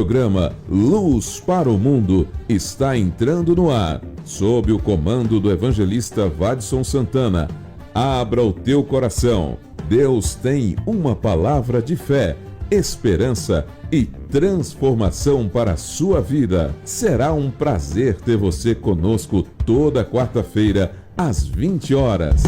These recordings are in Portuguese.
programa Luz para o Mundo está entrando no ar, sob o comando do evangelista Vadson Santana. Abra o teu coração. Deus tem uma palavra de fé, esperança e transformação para a sua vida. Será um prazer ter você conosco toda quarta-feira, às 20 horas.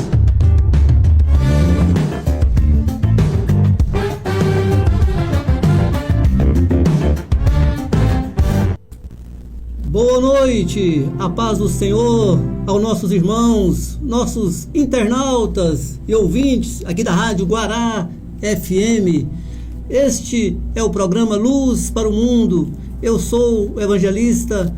Boa noite, a paz do Senhor aos nossos irmãos, nossos internautas e ouvintes aqui da Rádio Guará FM. Este é o programa Luz para o Mundo. Eu sou o evangelista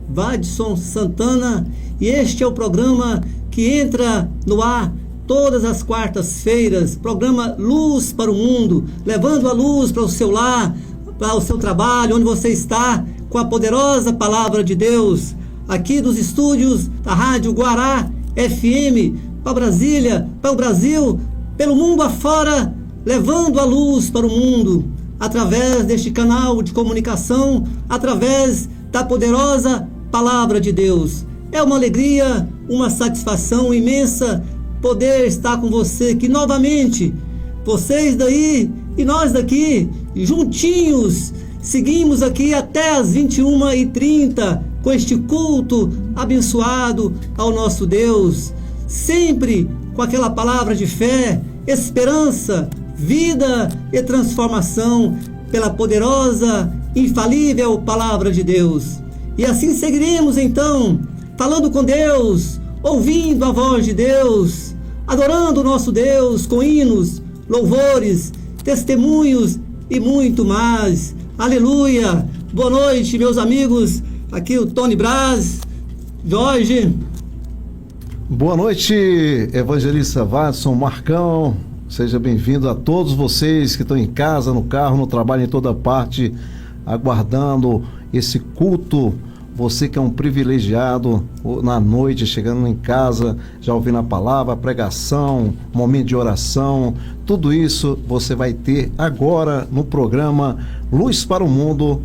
Vadson Santana e este é o programa que entra no ar todas as quartas-feiras, programa Luz para o Mundo, levando a luz para o seu lar, para o seu trabalho, onde você está, com a poderosa palavra de Deus, aqui dos estúdios da Rádio Guará FM, para Brasília, para o Brasil, pelo mundo afora, levando a luz para o mundo, através deste canal de comunicação, através da poderosa palavra de Deus. É uma alegria, uma satisfação imensa poder estar com você aqui novamente, vocês daí e nós daqui, juntinhos. Seguimos aqui até as 21h30 com este culto abençoado ao nosso Deus, sempre com aquela palavra de fé, esperança, vida e transformação pela poderosa, infalível palavra de Deus. E assim seguiremos então, falando com Deus, ouvindo a voz de Deus, adorando o nosso Deus com hinos, louvores, testemunhos e muito mais. Aleluia! Boa noite, meus amigos. Aqui o Tony Braz, Jorge. Boa noite, evangelista Vadson, Marcão. Seja bem-vindo a todos vocês que estão em casa, no carro, no trabalho, em toda parte, aguardando esse culto. Você que é um privilegiado na noite, chegando em casa, já ouvindo a palavra, a pregação, momento de oração, tudo isso você vai ter agora no programa Luz para o Mundo,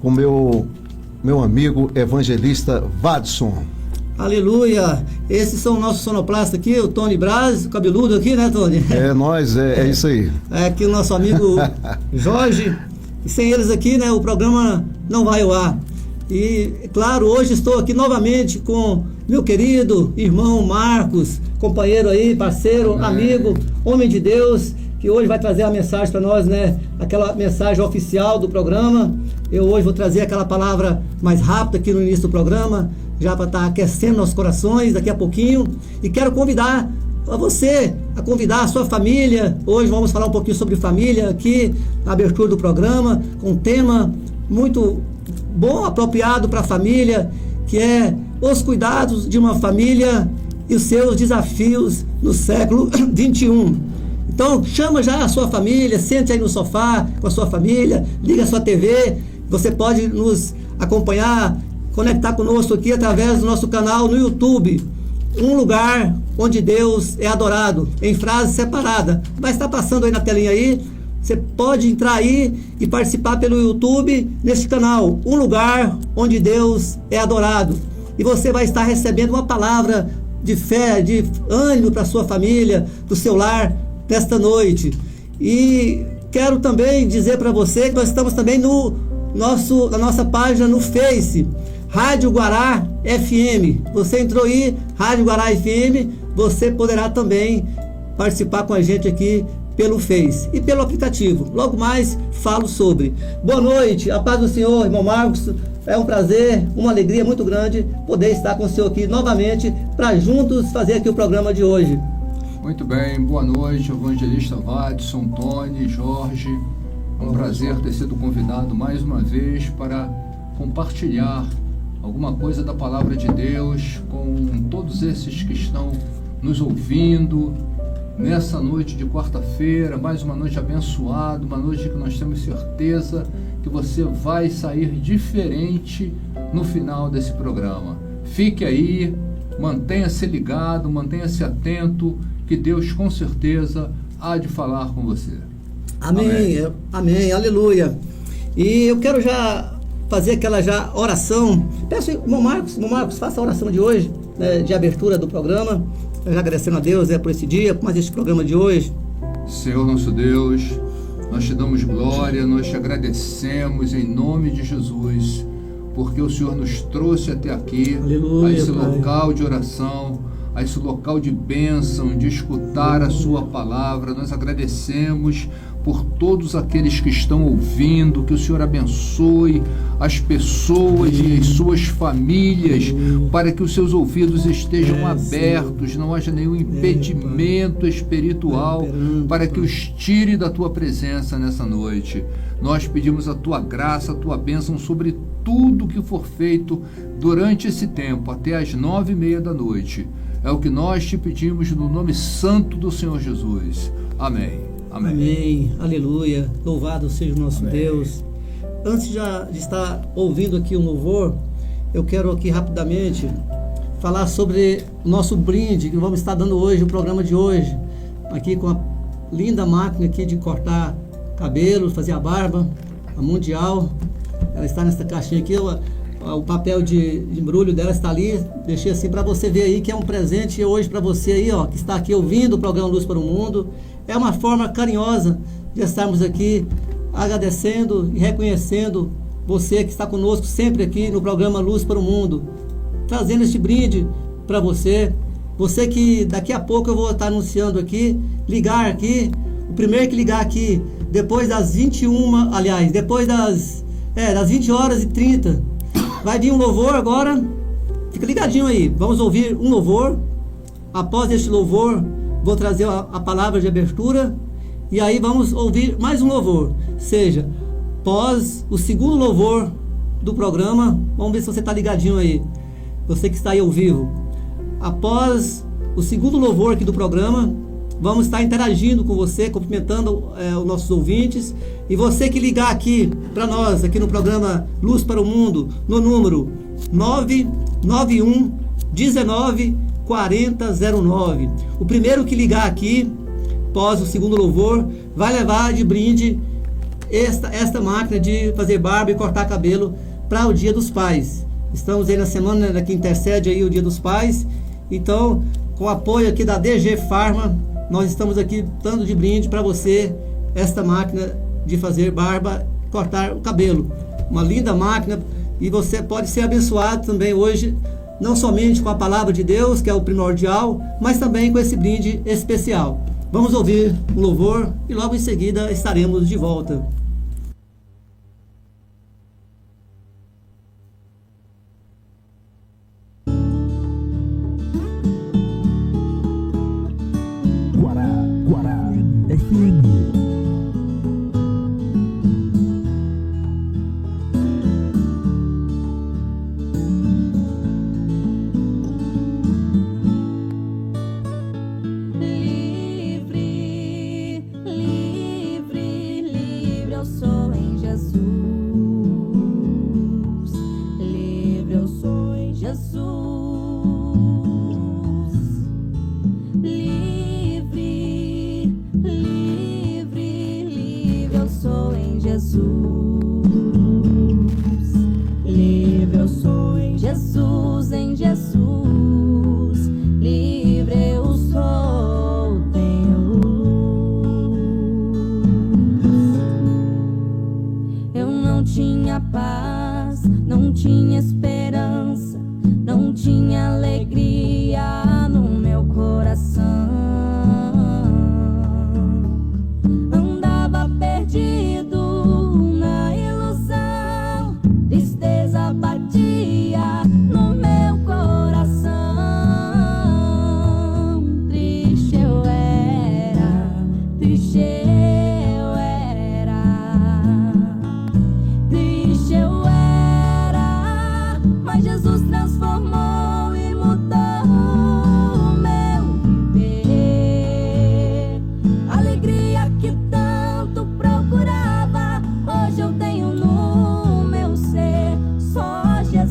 com meu amigo evangelista Vadson. Aleluia! Esses são nossos sonoplastas aqui, o Tony Braz, o cabeludo aqui, né, Tony? É nós, é isso aí. É aqui o nosso amigo Jorge. E sem eles aqui, né, o programa não vai ao ar. E, claro, hoje estou aqui novamente com meu querido irmão Marcos, companheiro aí, parceiro, amigo, homem de Deus, que hoje vai trazer a mensagem para nós, né? Aquela mensagem oficial do programa. Eu hoje vou trazer aquela palavra mais rápida aqui no início do programa, já para estar aquecendo nossos corações daqui a pouquinho. E quero convidar a você, a convidar a sua família. Hoje vamos falar um pouquinho sobre família aqui, na abertura do programa, com um tema muito bom, apropriado para a família, que é os cuidados de uma família e os seus desafios no século XXI. Então, chama já a sua família, sente aí no sofá com a sua família, liga a sua TV, você pode nos acompanhar, conectar conosco aqui através do nosso canal no YouTube, um lugar onde Deus é adorado, em frase separada. Vai estar passando aí na telinha aí. Você pode entrar aí e participar pelo YouTube nesse canal, um lugar onde Deus é adorado. E você vai estar recebendo uma palavra de fé, de ânimo para a sua família, do seu lar, nesta noite. E quero também dizer para você que nós estamos também na nossa página no Face, Rádio Guará FM. Você entrou aí, Rádio Guará FM, você poderá também participar com a gente aqui pelo Face e pelo aplicativo. Logo mais falo sobre. Boa noite, a paz do Senhor, irmão Marcos. É um prazer, uma alegria muito grande poder estar com o senhor aqui novamente para juntos fazer aqui o programa de hoje. Muito bem, boa noite, evangelista Vadson, Tony, Jorge. É um prazer ter sido convidado mais uma vez para compartilhar alguma coisa da palavra de Deus com todos esses que estão nos ouvindo nessa noite de quarta-feira, mais uma noite abençoada, uma noite que nós temos certeza que você vai sair diferente no final desse programa. Fique aí, mantenha-se ligado, mantenha-se atento, que Deus com certeza há de falar com você. Amém, amém, aleluia. E eu quero já fazer aquela oração. Peço, irmão Marcos, faça a oração de hoje, né, de abertura do programa. Eu já agradecendo a Deus por esse dia, por mais este programa de hoje. Senhor nosso Deus, nós te damos glória, nós te agradecemos em nome de Jesus, porque o Senhor nos trouxe até aqui, Aleluia, a esse Pai. local de oração, a esse local de bênção, de escutar a sua palavra. Nós agradecemos por todos aqueles que estão ouvindo, que o Senhor abençoe as pessoas e as suas famílias, para que os seus ouvidos estejam abertos, não haja nenhum impedimento espiritual, para que os tire da tua presença nessa noite. Nós pedimos a tua graça, a tua bênção sobre tudo que for feito durante esse tempo, até às 9:30 da noite. É o que nós te pedimos no nome santo do Senhor Jesus. Amém. Amém. Amém. Aleluia. Louvado seja o nosso Amém. Deus. Antes de estar ouvindo aqui um louvor, eu quero aqui rapidamente falar sobre o nosso brinde que vamos estar dando hoje, o programa de hoje, aqui com a linda máquina aqui de cortar cabelo, fazer a barba, a Mundial. Ela está nessa caixinha aqui, o papel de embrulho dela está ali. Deixei assim para você ver aí que é um presente hoje para você aí, ó, que está aqui ouvindo o programa Luz para o Mundo. É uma forma carinhosa de estarmos aqui agradecendo e reconhecendo você que está conosco sempre aqui no programa Luz para o Mundo, trazendo este brinde para você. Você que daqui a pouco eu vou estar anunciando aqui, ligar aqui, o primeiro que ligar aqui depois das 21, aliás, depois das 20h30, vai vir um louvor agora. Fica ligadinho aí, vamos ouvir um louvor. Após este louvor, vou trazer a palavra de abertura e aí vamos ouvir mais um louvor. Seja, após o segundo louvor do programa, vamos ver se você está ligadinho aí, você que está aí ao vivo. Após o segundo louvor aqui do programa, vamos estar interagindo com você, cumprimentando os nossos ouvintes. E você que ligar aqui para nós, aqui no programa Luz para o Mundo, no número 991 19 4009. O primeiro que ligar aqui, após o segundo louvor, vai levar de brinde esta máquina de fazer barba e cortar cabelo para o Dia dos Pais. Estamos aí na semana que intercede aí o Dia dos Pais. Então, com o apoio aqui da DG Pharma, nós estamos aqui dando de brinde para você esta máquina de fazer barba, cortar o cabelo. Uma linda máquina, e você pode ser abençoado também hoje, não somente com a palavra de Deus, que é o primordial, mas também com esse brinde especial. Vamos ouvir um louvor e logo em seguida estaremos de volta. Guará FM. Hoje eu tenho no meu ser só Jesus.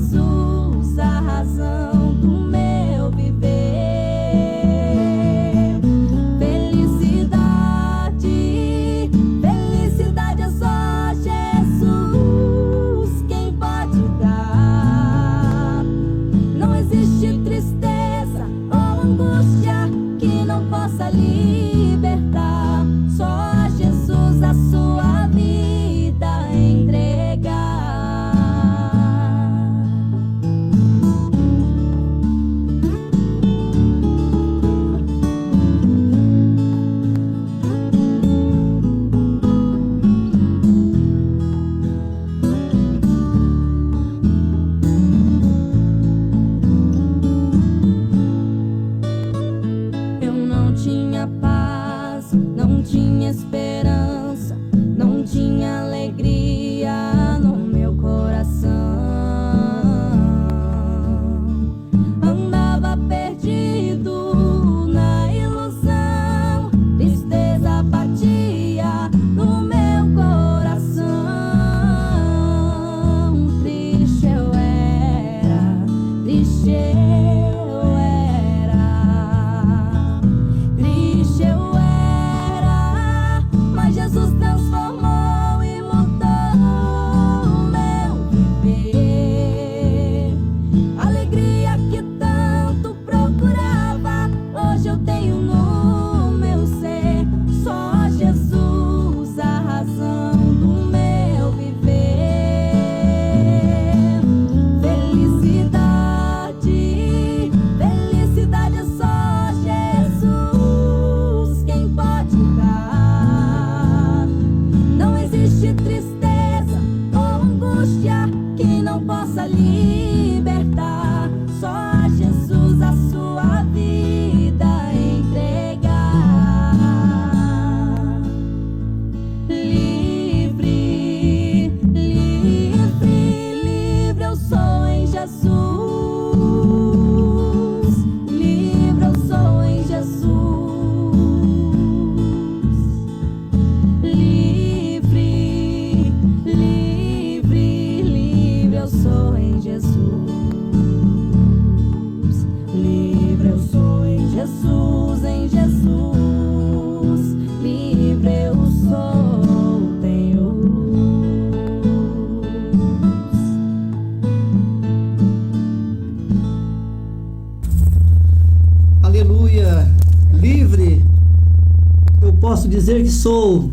Jesus. Livre eu sou em Jesus. Livre, livre, livre eu sou em Jesus. Livre eu sou em Jesus, em Jesus. Livre eu sou, tenho luz. Aleluia. Livre, eu posso dizer que sou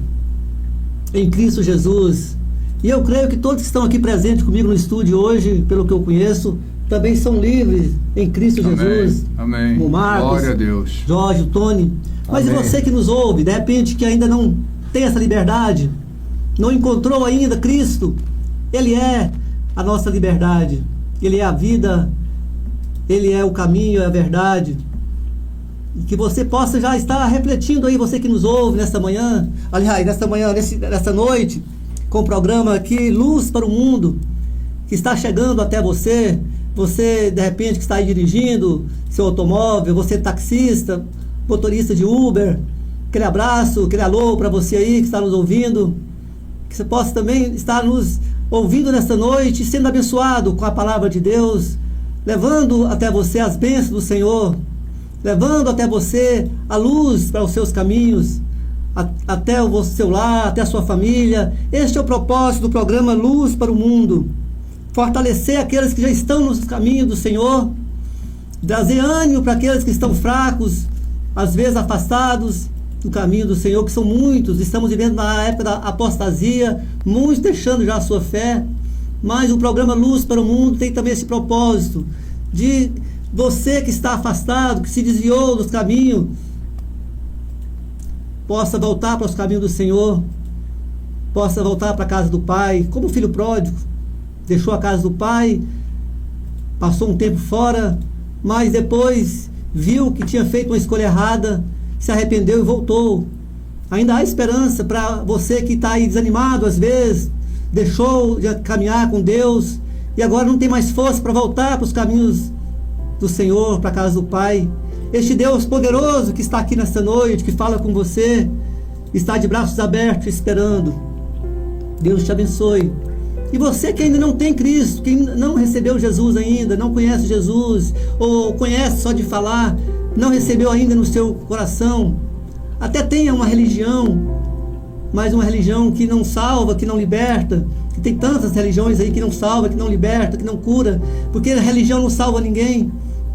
em Cristo Jesus. E eu creio que todos que estão aqui presentes comigo no estúdio hoje, pelo que eu conheço, também são livres em Cristo Jesus. Amém. O Marcos, Glória a Deus. Jorge, o Tony. Mas Amém. e você que nos ouve, de repente que ainda não tem essa liberdade, não encontrou ainda Cristo, Ele é a nossa liberdade, Ele é a vida, Ele é o caminho, é a verdade. E que você possa já estar refletindo aí, você que nos ouve nesta manhã, aliás, nesta noite, com o programa aqui, Luz para o Mundo, que está chegando até você, você de repente que está aí dirigindo seu automóvel, você taxista, motorista de Uber, aquele abraço, aquele alô para você aí que está nos ouvindo, que você possa também estar nos ouvindo nesta noite, sendo abençoado com a palavra de Deus, levando até você as bênçãos do Senhor, levando até você a luz para os seus caminhos, até o seu lar, até a sua família. Este é o propósito do programa Luz para o Mundo: fortalecer aqueles que já estão nos caminhos do Senhor, trazer ânimo para aqueles que estão fracos, às vezes afastados do caminho do Senhor, que são muitos. Estamos vivendo na época da apostasia, muitos deixando já a sua fé, mas o programa Luz para o Mundo tem também esse propósito de você que está afastado, que se desviou dos caminhos, possa voltar para os caminhos do Senhor, possa voltar para a casa do Pai, como o filho pródigo, deixou a casa do Pai, passou um tempo fora, mas depois viu que tinha feito uma escolha errada, se arrependeu e voltou. Ainda há esperança para você que está aí desanimado às vezes, deixou de caminhar com Deus e agora não tem mais força para voltar para os caminhos do Senhor, para a casa do Pai. Este Deus poderoso que está aqui nesta noite, que fala com você, está de braços abertos esperando. Deus te abençoe. E você que ainda não tem Cristo, que não recebeu Jesus ainda, não conhece Jesus, ou conhece só de falar, não recebeu ainda no seu coração, até tenha uma religião, mas uma religião que não salva, que não liberta, que tem tantas religiões aí que não salva, que não liberta, que não cura, porque a religião não salva ninguém,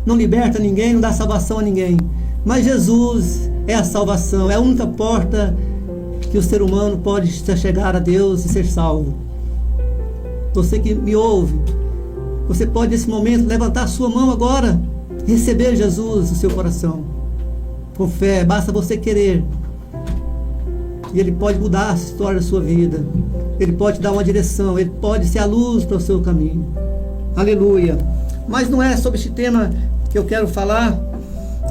não liberta ninguém, não dá salvação a ninguém. Mas Jesus é a salvação, é a única porta que o ser humano pode chegar a Deus e ser salvo. Você que me ouve, você pode nesse momento levantar a sua mão agora, receber Jesus no seu coração, com fé, basta você querer, e Ele pode mudar a história da sua vida, Ele pode dar uma direção, Ele pode ser a luz para o seu caminho. Aleluia. Mas não é sobre este tema que eu quero falar.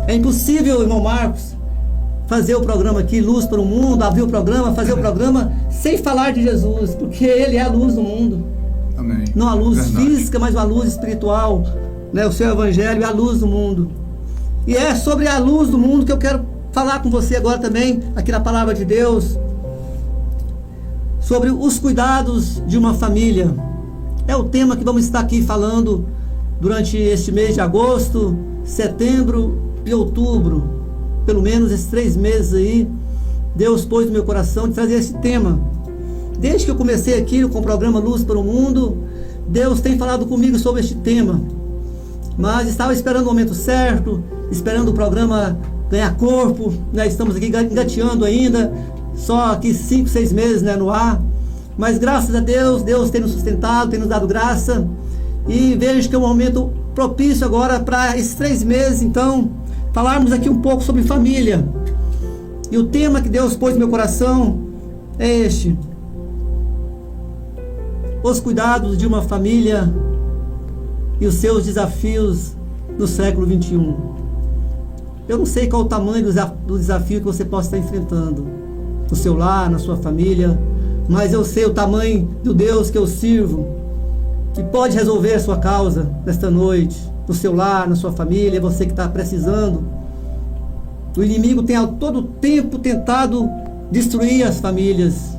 É impossível, irmão Marcos, fazer o programa aqui, Luz para o Mundo, abrir o programa, fazer o programa sem falar de Jesus, porque Ele é a luz do mundo. Amém. Não a luz Verdade. física, mas a luz espiritual, né? O seu evangelho é a luz do mundo. E é sobre a luz do mundo que eu quero falar com você agora também, aqui na palavra de Deus, sobre os cuidados de uma família. É o tema que vamos estar aqui falando durante este mês de agosto, setembro e outubro. Pelo menos esses 3 meses aí, Deus pôs no meu coração de trazer esse tema. Desde que eu comecei aqui com o programa Luz para o Mundo, Deus tem falado comigo sobre este tema. Mas estava esperando o momento certo, esperando o programa ganhar corpo, né? Estamos aqui engateando ainda, só aqui 5, 6 meses, né, no ar. Mas graças a Deus, Deus tem nos sustentado, tem nos dado graça. E vejo que é um momento propício agora para esses 3 meses, então, falarmos aqui um pouco sobre família. E o tema que Deus pôs no meu coração é este: os cuidados de uma família e os seus desafios no século 21. Eu não sei qual o tamanho do desafio que você possa estar enfrentando no seu lar, na sua família, mas eu sei o tamanho do Deus que eu sirvo. que pode resolver a sua causa nesta noite, no seu lar, na sua família, você que está precisando. O inimigo tem a todo tempo tentado destruir as famílias,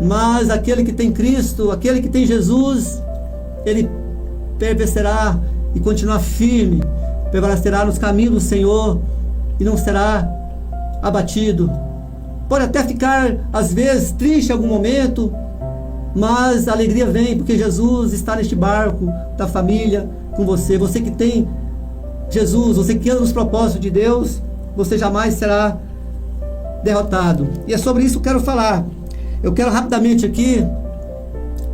mas aquele que tem Cristo, aquele que tem Jesus, ele permanecerá e continuará firme, permanecerá nos caminhos do Senhor e não será abatido. Pode até ficar às vezes triste em algum momento, mas a alegria vem porque Jesus está neste barco da família com você. Você que tem Jesus, você que anda nos propósitos de Deus, você jamais será derrotado. E é sobre isso que eu quero falar. Eu quero rapidamente aqui,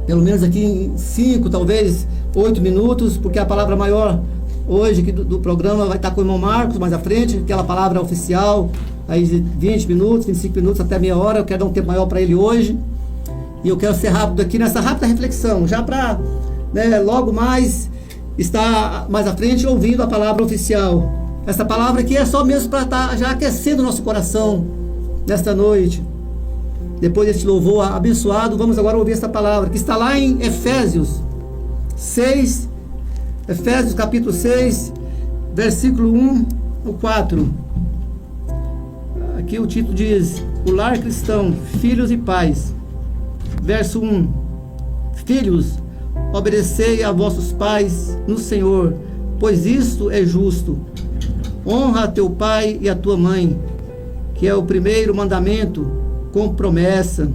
pelo menos aqui em 5, talvez 8 minutos, porque a palavra maior hoje aqui do programa vai estar com o irmão Marcos mais à frente, aquela palavra oficial, aí de 20 minutos, 25 minutos até meia hora. Eu quero dar um tempo maior para ele hoje. E eu quero ser rápido aqui nessa rápida reflexão, já para logo mais estar mais à frente ouvindo a palavra oficial. Essa palavra aqui é só mesmo para estar já aquecendo o nosso coração nesta noite. Depois desse louvor abençoado, vamos agora ouvir essa palavra que está lá em Efésios 6, Efésios capítulo 6, versículo 1 ao 4. Aqui o título diz: O lar cristão, filhos e pais. Verso 1: Filhos, obedecei a vossos pais no Senhor, pois isto é justo. Honra a teu pai e a tua mãe, que é o primeiro mandamento com promessa.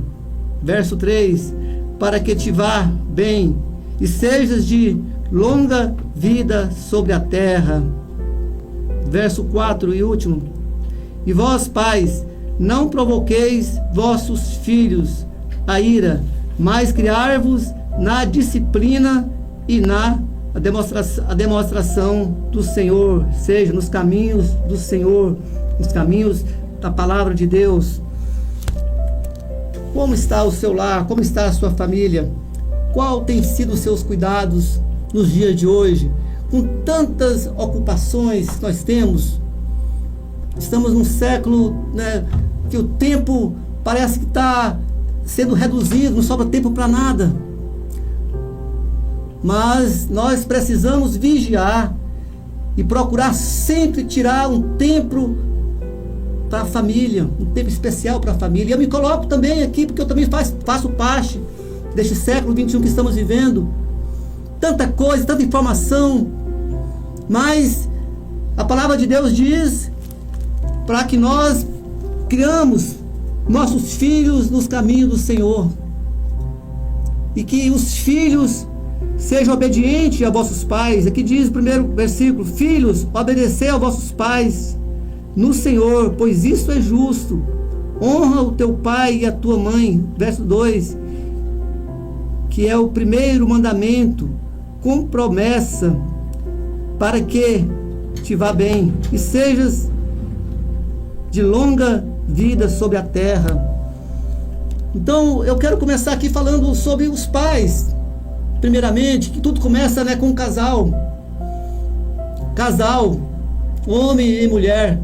Verso 3: Para que te vá bem e sejas de longa vida sobre a terra. Verso 4 e último: E vós, pais, não provoqueis vossos filhos a ira, mas criar-vos na disciplina e na demonstração do Senhor, seja nos caminhos do Senhor, nos caminhos da palavra de Deus. Como está o seu lar? Como está a sua família? Qual tem sido os seus cuidados nos dias de hoje? Com tantas ocupações que nós temos, estamos num século que o tempo parece que está sendo reduzido, não sobra tempo para nada. Mas nós precisamos vigiar e procurar sempre tirar um tempo para a família, um tempo especial para a família. E eu me coloco também aqui, porque eu também faço parte deste século XXI que estamos vivendo. Tanta coisa, tanta informação, mas a palavra de Deus diz para que nós criamos nossos filhos nos caminhos do Senhor, e que os filhos sejam obedientes a vossos pais. Aqui diz o primeiro versículo: Filhos, obedecei aos vossos pais no Senhor, pois isso é justo. Honra o teu pai e a tua mãe. Verso 2: Que é o primeiro mandamento com promessa, para que te vá bem e sejas de longa vida sobre a terra. Então eu quero começar aqui falando sobre os pais. Primeiramente, que tudo começa com um casal, homem e mulher,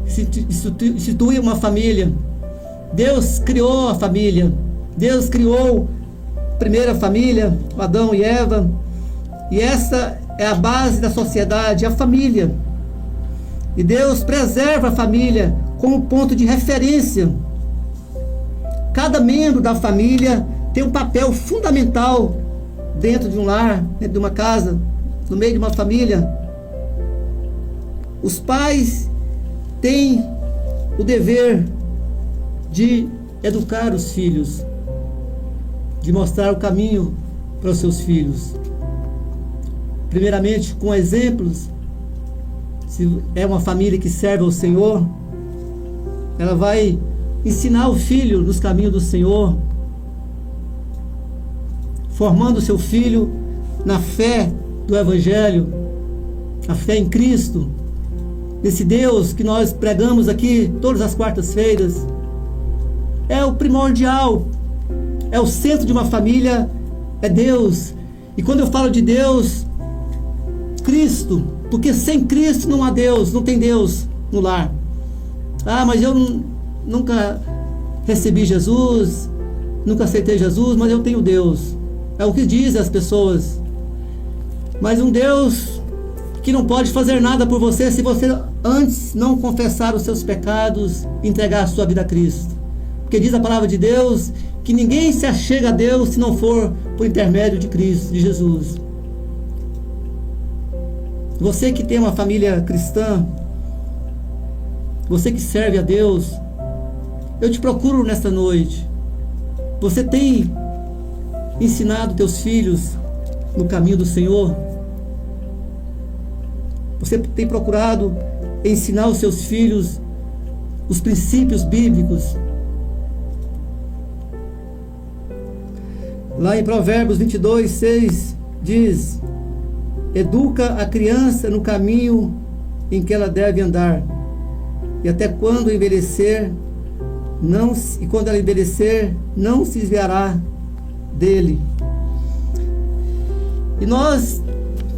institui uma família. Deus criou a família. Deus criou a primeira família, Adão e Eva, e essa é a base da sociedade, a família. E Deus preserva a família como ponto de referência. Cada membro da família tem um papel fundamental dentro de um lar, dentro de uma casa, no meio de uma família. Os pais têm o dever de educar os filhos, de mostrar o caminho para os seus filhos. Primeiramente, com exemplos. Se é uma família que serve ao Senhor, ela vai ensinar o filho nos caminhos do Senhor, formando o seu filho na fé do Evangelho, a fé em Cristo, nesse Deus que nós pregamos aqui todas as quartas-feiras. É o primordial, é o centro de uma família, é Deus. E quando eu falo de Deus, Cristo, porque sem Cristo não há Deus, não tem Deus no lar. Ah, mas eu nunca recebi Jesus, nunca aceitei Jesus, mas eu tenho Deus. É o que dizem as pessoas. Mas um Deus que não pode fazer nada por você se você antes não confessar os seus pecados e entregar a sua vida a Cristo. Porque diz a palavra de Deus que ninguém se achega a Deus se não for por intermédio de Cristo, de Jesus. Você que tem uma família cristã, você que serve a Deus, eu te procuro nesta noite. Você tem ensinado teus filhos no caminho do Senhor? Você tem procurado ensinar os seus filhos os princípios bíblicos? Lá em Provérbios 22, 6 diz: educa a criança no caminho em que ela deve andar, e até quando envelhecer, quando ela envelhecer, não se desviará dele. E nós,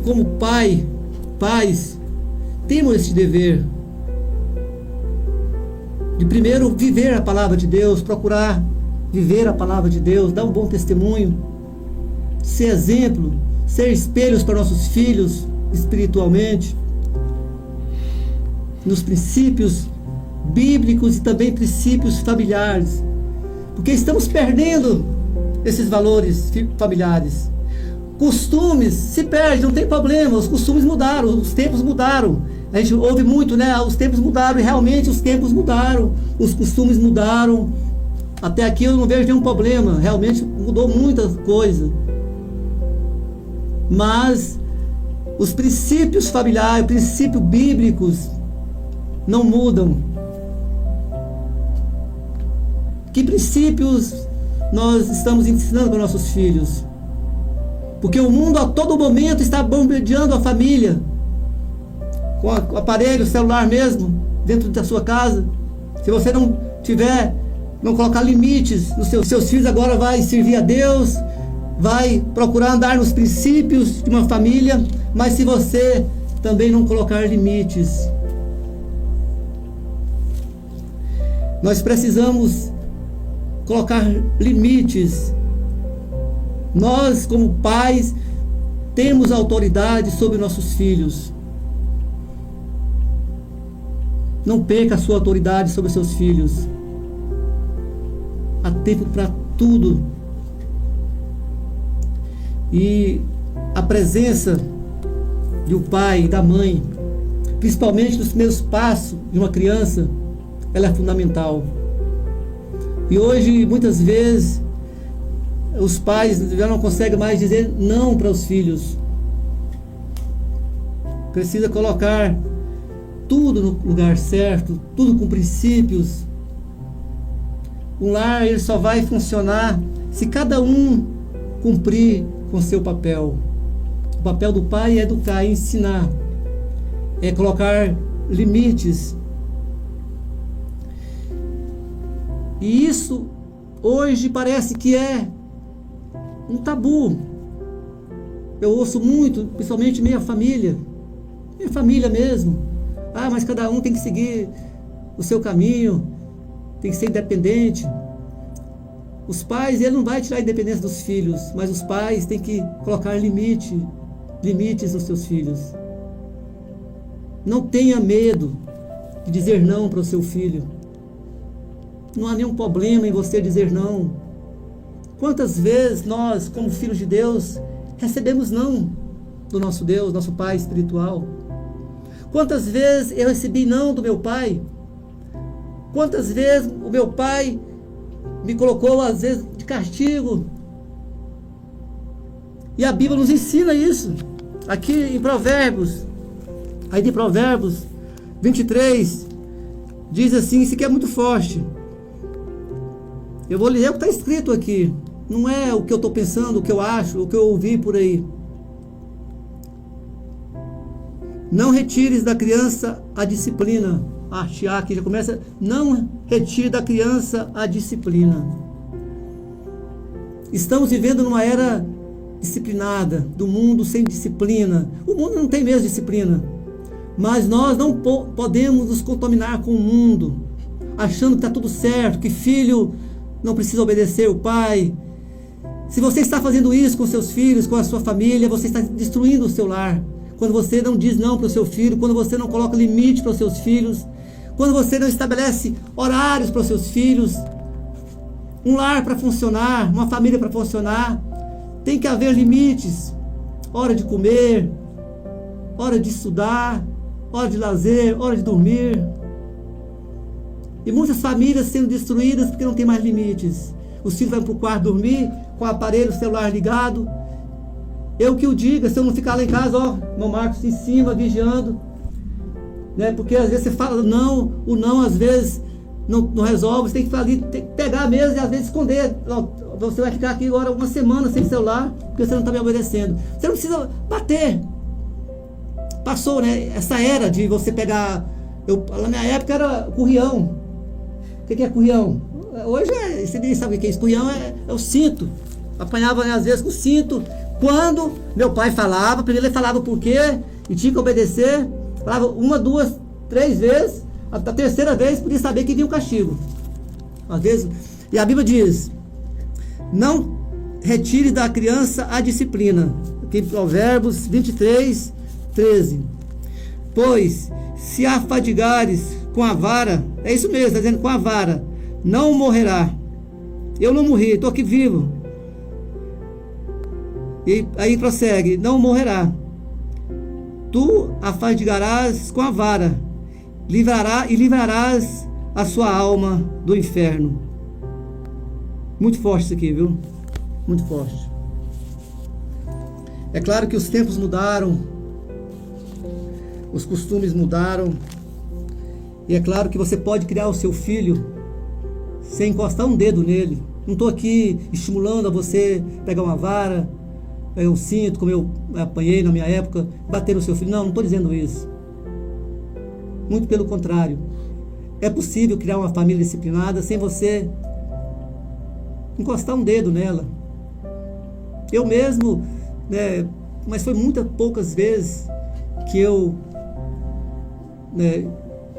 como pais, temos esse dever de primeiro viver a palavra de Deus, procurar viver a palavra de Deus, dar um bom testemunho, ser exemplo, ser espelhos para nossos filhos espiritualmente, nos princípios bíblicos e também princípios familiares, porque estamos perdendo esses valores familiares. Costumes se perdem, não tem problema, os costumes mudaram, os tempos mudaram. A gente ouve muito, né? Os tempos mudaram, e realmente os tempos mudaram, os costumes mudaram. Até aqui eu não vejo nenhum problema, realmente mudou muita coisa. Mas os princípios familiares, princípios bíblicos, não mudam. Que princípios nós estamos ensinando para nossos filhos? Porque o mundo a todo momento está bombardeando a família, com o aparelho celular mesmo, dentro da sua casa. Se você não colocar limites nos seus filhos, agora vai servir a Deus, vai procurar andar nos princípios de uma família, mas se você também não colocar limites, nós precisamos colocar limites. Nós, como pais, temos autoridade sobre nossos filhos. Não perca a sua autoridade sobre seus filhos. Há tempo para tudo. E a presença do pai e da mãe, principalmente nos primeiros passos de uma criança, ela é fundamental. E hoje, muitas vezes, os pais já não conseguem mais dizer não para os filhos. Precisa colocar tudo no lugar certo, tudo com princípios. Um lar, ele só vai funcionar se cada um cumprir com seu papel. O papel do pai é educar, é ensinar, é colocar limites. E isso hoje parece que é um tabu. Eu ouço muito, principalmente minha família mesmo. Mas cada um tem que seguir o seu caminho, tem que ser independente. Os pais, ele não vai tirar a independência dos filhos, mas os pais têm que colocar limites nos seus filhos. Não tenha medo de dizer não para o seu filho. Não há nenhum problema em você dizer não. Quantas vezes nós, como filhos de Deus, recebemos não do nosso Deus, nosso Pai espiritual? Quantas vezes eu recebi não do meu pai? Quantas vezes o meu pai me colocou, às vezes, de castigo? E a Bíblia nos ensina isso. Aqui em Provérbios, aí de Provérbios 23, diz assim, isso aqui é muito forte. Eu vou ler o que está escrito aqui. Não é o que eu estou pensando, o que eu acho, o que eu ouvi por aí. Não retires da criança a disciplina. Aqui já começa. Não retire da criança a disciplina. Estamos vivendo numa era disciplinada, do mundo sem disciplina. O mundo não tem mesmo disciplina. Mas nós não podemos nos contaminar com o mundo, achando que está tudo certo, que filho não precisa obedecer o pai. Se você está fazendo isso com seus filhos, com a sua família, você está destruindo o seu lar. Quando você não diz não para o seu filho, quando você não coloca limite para os seus filhos, quando você não estabelece horários para os seus filhos, um lar para funcionar, uma família para funcionar, tem que haver limites. Hora de comer, hora de estudar, hora de lazer, hora de dormir. E muitas famílias sendo destruídas porque não tem mais limites. Os filhos vão para o quarto dormir com o aparelho celular ligado. Eu que o diga, se eu não ficar lá em casa, ó, meu Marcos em cima, vigiando, né? Porque às vezes você fala não, o não às vezes não resolve, você tem que ficar ali, tem que pegar mesmo e às vezes esconder. Você vai ficar aqui agora uma semana sem celular, porque você não está me obedecendo. Você não precisa bater. Passou, né? Essa era de você pegar. Na minha época era currião. O que é currião? Hoje você nem sabe o que é isso. Currião é o cinto. Apanhava, né, às vezes com o cinto. Quando meu pai falava, primeiro ele falava o porquê e tinha que obedecer. Falava 1, 2, 3 vezes. A terceira vez podia saber que vinha um castigo. Às vezes. E a Bíblia diz: não retire da criança a disciplina. Aqui em Provérbios 23, 13. Pois se afadigares com a vara, é isso mesmo, está dizendo com a vara, não morrerá. Eu não morri, estou aqui vivo. E aí prossegue: não morrerá. Tu afadigarás com a vara, livrarás a sua alma do inferno. Muito forte isso aqui, viu? Muito forte. É claro que os tempos mudaram, os costumes mudaram, e é claro que você pode criar o seu filho sem encostar um dedo nele. Não estou aqui estimulando a você pegar uma vara, pegar um cinto, como eu apanhei na minha época, bater no seu filho. Não estou dizendo isso. Muito pelo contrário. É possível criar uma família disciplinada sem você encostar um dedo nela. Eu mesmo, né, mas foi muitas poucas vezes que eu, né,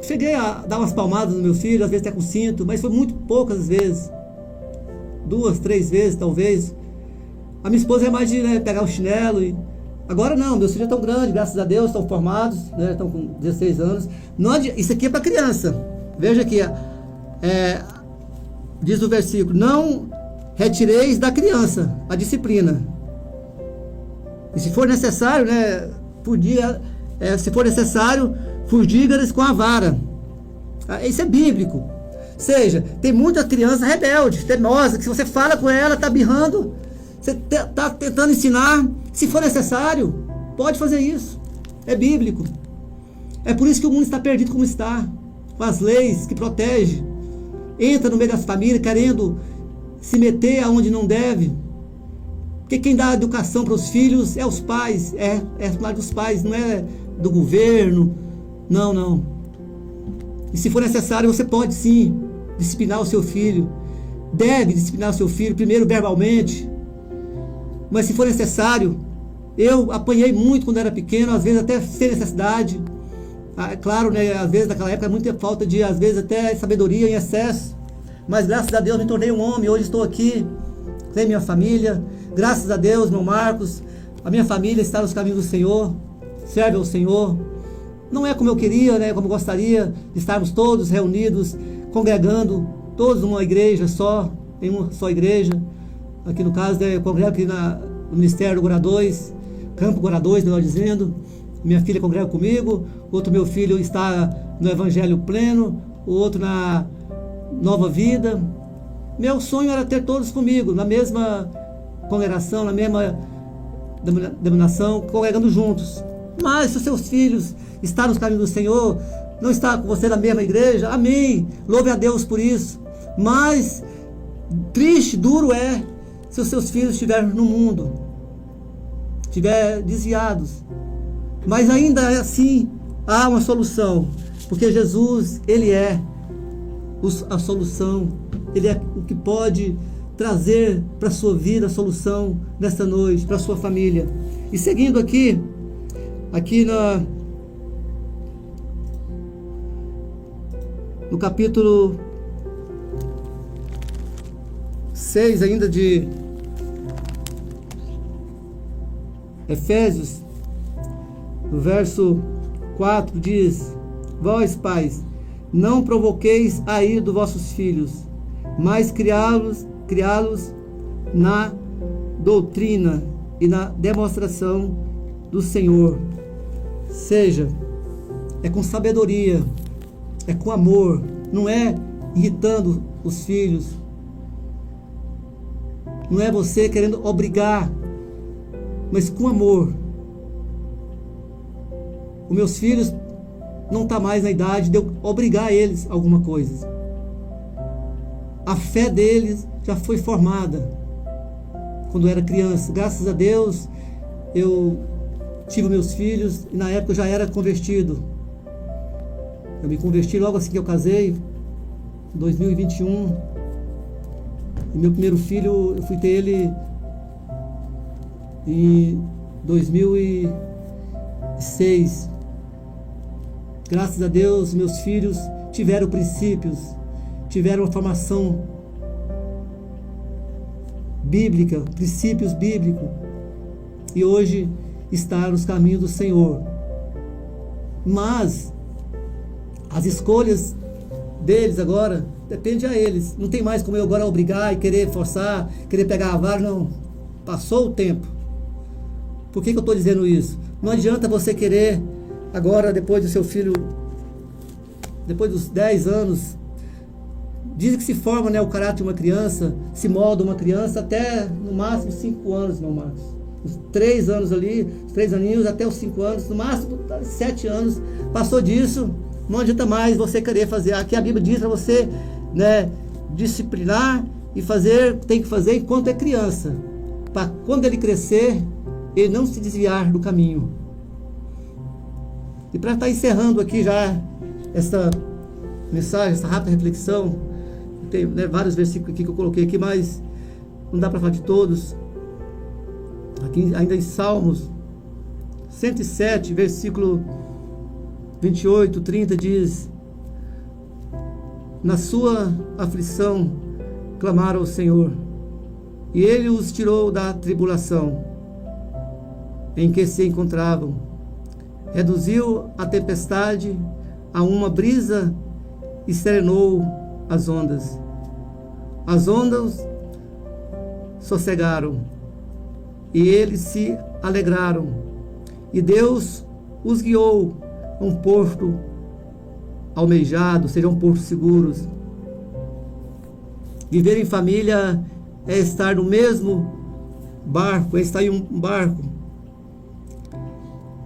cheguei a dar umas palmadas no meu filho, às vezes até com cinto, mas foi muito poucas vezes. 2, 3 vezes talvez. A minha esposa é mais de, né, pegar o chinelo. E agora não, meus filhos estão grandes, graças a Deus, estão formados, né, estão com 16 anos. Não, isso aqui é para criança. Veja aqui, diz o versículo: não retireis da criança a disciplina. E se for necessário, né, se for necessário, fugiga-lhes com a vara. Isso é bíblico. Ou seja, tem muita criança rebelde, teimosa, que se você fala com ela, está birrando, você está tentando ensinar. Se for necessário, pode fazer isso. É bíblico. É por isso que o mundo está perdido como está, com as leis que protegem. Entra no meio das famílias querendo se meter aonde não deve. Porque quem dá educação para os filhos é os pais, é lá dos pais, não é do governo. Não. E se for necessário, você pode sim disciplinar o seu filho. Deve disciplinar o seu filho, primeiro verbalmente. Mas se for necessário, eu apanhei muito quando era pequeno, às vezes até sem necessidade. Claro, né, às vezes naquela época muita falta de, às vezes até sabedoria em excesso. Mas graças a Deus me tornei um homem, hoje estou aqui, tenho minha família. Graças a Deus, meu Marcos, a minha família está nos caminhos do Senhor, serve ao Senhor. Não é como eu queria, né, como eu gostaria de estarmos todos reunidos, congregando, todos numa igreja só, em uma só igreja. Aqui no caso, eu congrego aqui no Ministério do Gora 2, Campo Gora 2, melhor dizendo. Minha filha congrega comigo, outro meu filho está no Evangelho Pleno, o outro na Nova Vida. Meu sonho era ter todos comigo, na mesma congregação, na mesma denominação, congregando juntos. Mas se os seus filhos estão nos caminhos do Senhor, não está com você na mesma igreja, amém, louve a Deus por isso. Mas triste, duro é se os seus filhos estiverem no mundo, estiverem desviados. Mas ainda assim há uma solução, porque Jesus, Ele é a solução, Ele é o que pode trazer para a sua vida a solução nesta noite, para a sua família. E seguindo aqui no capítulo 6 ainda de Efésios, no verso 4, diz: Vós, pais, não provoqueis a ira dos vossos filhos, mas criá-los na doutrina e na demonstração do Senhor. Seja, é com sabedoria, é com amor, não é irritando os filhos, não é você querendo obrigar, mas com amor. Os meus filhos não estão mais na idade de eu obrigar eles a alguma coisa. A fé deles já foi formada quando eu era criança. Graças a Deus eu tive meus filhos e na época eu já era convertido. Eu me converti logo assim que eu casei, em 2021. E meu primeiro filho, eu fui ter ele em 2006. Graças a Deus, meus filhos tiveram princípios, tiveram uma formação bíblica, princípios bíblicos, e hoje está nos caminhos do Senhor. Mas as escolhas deles agora depende a eles. Não tem mais como eu agora obrigar e querer forçar, querer pegar a vara, não. Passou o tempo. Por que eu estou dizendo isso? Não adianta você querer agora, depois do seu filho, depois dos 10 anos, dizem que se forma, né, o caráter de uma criança, se molda uma criança até no máximo 5 anos, meu Marcos. Os 3 anos ali, os 3 aninhos até os 5 anos, no máximo 7 anos. Passou disso, não adianta mais você querer fazer. Aqui a Bíblia diz para você, né, disciplinar e fazer, tem que fazer enquanto é criança, para quando ele crescer, ele não se desviar do caminho. E para estar encerrando aqui já essa mensagem, essa rápida reflexão, tem, né, vários versículos aqui que eu coloquei aqui, mas não dá para falar de todos. Aqui ainda em Salmos 107, versículo 28, 30 diz: Na sua aflição clamaram ao Senhor, e Ele os tirou da tribulação em que se encontravam. Reduziu a tempestade a uma brisa e serenou as ondas. As ondas sossegaram e eles se alegraram. E Deus os guiou a um porto almejado, seja um porto seguros. Viver em família é estar no mesmo barco, é estar em um barco.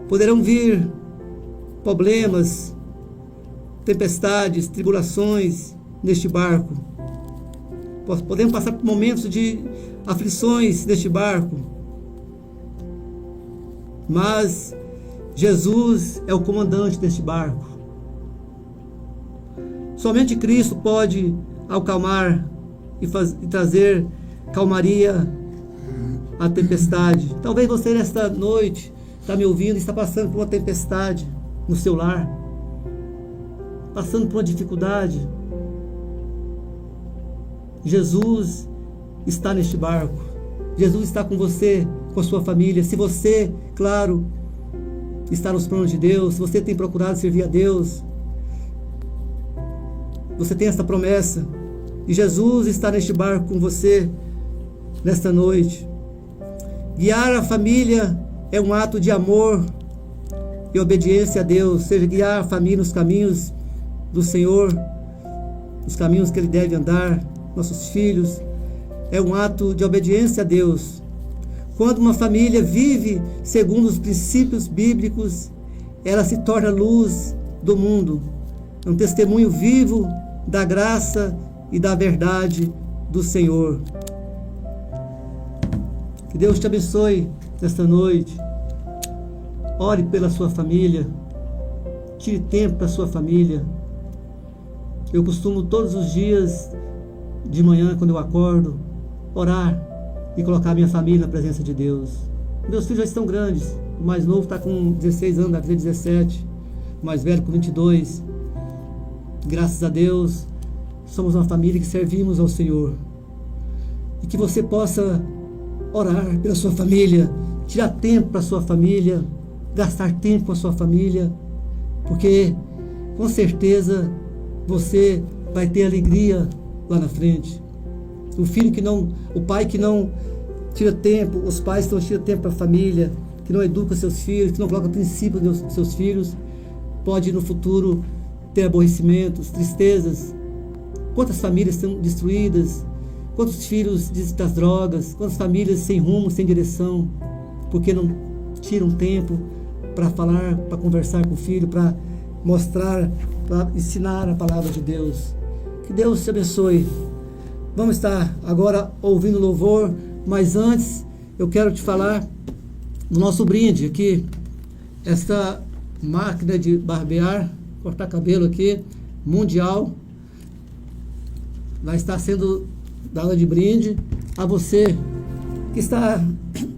Poderão vir problemas, tempestades, tribulações neste barco. Podemos passar por momentos de aflições neste barco. Mas Jesus é o comandante deste barco. Somente Cristo pode acalmar e trazer calmaria à tempestade. Talvez você nesta noite está me ouvindo e está passando por uma tempestade no seu lar, passando por uma dificuldade. Jesus está neste barco. Jesus está com você, com a sua família. Se você, claro, está nos planos de Deus, se você tem procurado servir a Deus, você tem essa promessa. E Jesus está neste barco com você nesta noite. Guiar a família é um ato de amor e obediência a Deus. Seja, guiar a família nos caminhos do Senhor, nos caminhos que Ele deve andar, nossos filhos, é um ato de obediência a Deus. Quando uma família vive segundo os princípios bíblicos, ela se torna luz do mundo. É um testemunho vivo da graça e da verdade do Senhor. Que Deus te abençoe nesta noite. Ore pela sua família. Tire tempo para a sua família. Eu costumo todos os dias de manhã, quando eu acordo, orar e colocar minha família na presença de Deus. Meus filhos já estão grandes. O mais novo está com 16 anos, vai fazer 17. O mais velho com 22. Graças a Deus, somos uma família que servimos ao Senhor. E que você possa orar pela sua família, tirar tempo para sua família, gastar tempo com a sua família, porque com certeza você vai ter alegria lá na frente. O pai que não tira tempo, os pais que não tiram tempo para a família, que não educa seus filhos, que não coloca princípios nos seus filhos, pode no futuro ter aborrecimentos, tristezas. Quantas famílias estão destruídas, quantos filhos das drogas, quantas famílias sem rumo, sem direção, porque não tiram tempo para falar, para conversar com o filho, para mostrar, para ensinar a palavra de Deus. Que Deus te abençoe. Vamos estar agora ouvindo louvor, mas antes eu quero te falar do nosso brinde aqui. Esta máquina de barbear, cortar cabelo aqui, mundial, vai estar sendo dada de brinde a você que está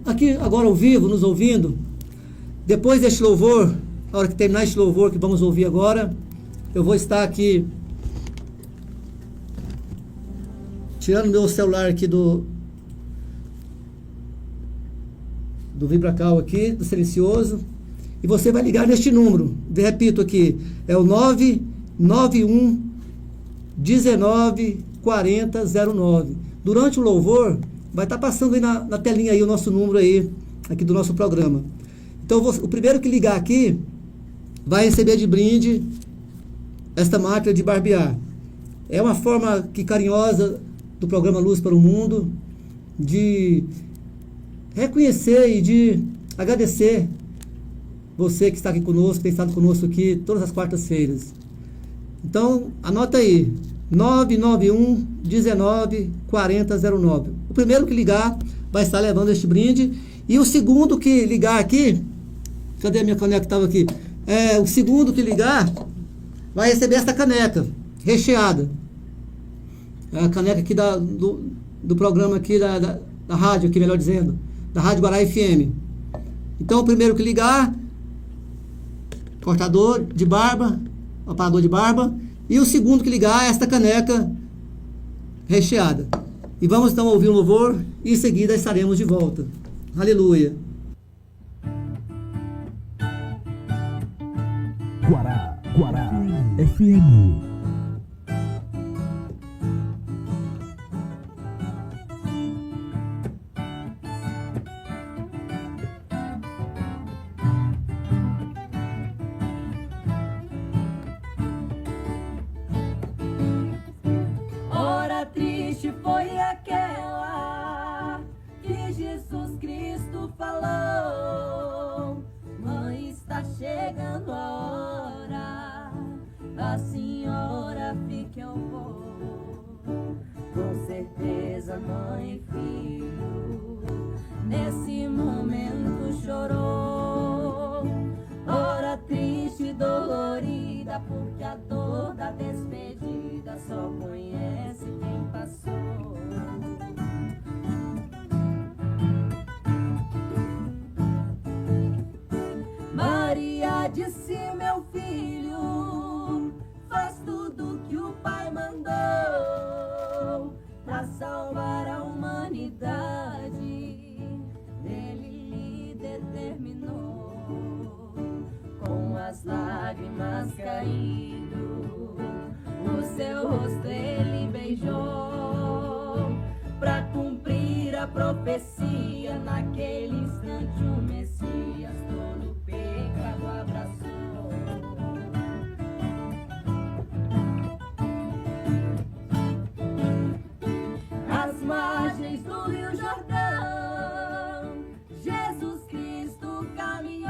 aqui agora ao vivo, nos ouvindo. Depois deste louvor, a hora que terminar este louvor que vamos ouvir agora, eu vou estar aqui tirando meu celular aqui do Vibracal aqui, do silencioso, e você vai ligar neste número. Repito aqui, é o 991 19 40 09. Durante o louvor, vai estar passando aí na telinha aí o nosso número aí, aqui do nosso programa. Então, o primeiro que ligar aqui, vai receber de brinde esta máquina de barbear. É uma forma carinhosa do programa Luz para o Mundo de reconhecer e de agradecer você que está aqui conosco, que tem estado conosco aqui todas as quartas-feiras. Então, anota aí, 991 19 40 09. O primeiro que ligar vai estar levando este brinde, e o segundo que ligar aqui, cadê a minha caneca que estava aqui? O segundo que ligar vai receber esta caneca recheada. É a caneca aqui do programa aqui da rádio, aqui, melhor dizendo, da Rádio Guará FM. Então, o primeiro que ligar, cortador de barba, aparador de barba, e o segundo que ligar, esta caneca recheada. E vamos então ouvir um louvor, e em seguida estaremos de volta. Aleluia. Guará FM. Hora triste foi aquela que Jesus Cristo falou: mãe, está chegando a hora, a senhora fique eu vou. Com certeza, mãe e filho, nesse momento chorou. Hora triste e dolorida, porque a dor da despedida só conhece quem passou. Maria disse: meu filho, faz tudo que o Pai mandou para salvar a humanidade. Ele lhe determinou, com as lágrimas caindo, o seu rosto ele beijou, para cumprir a profecia. Naquele instante o Messias todo o pecado abraçou. Às margens do Rio Jordão, Jesus Cristo caminhou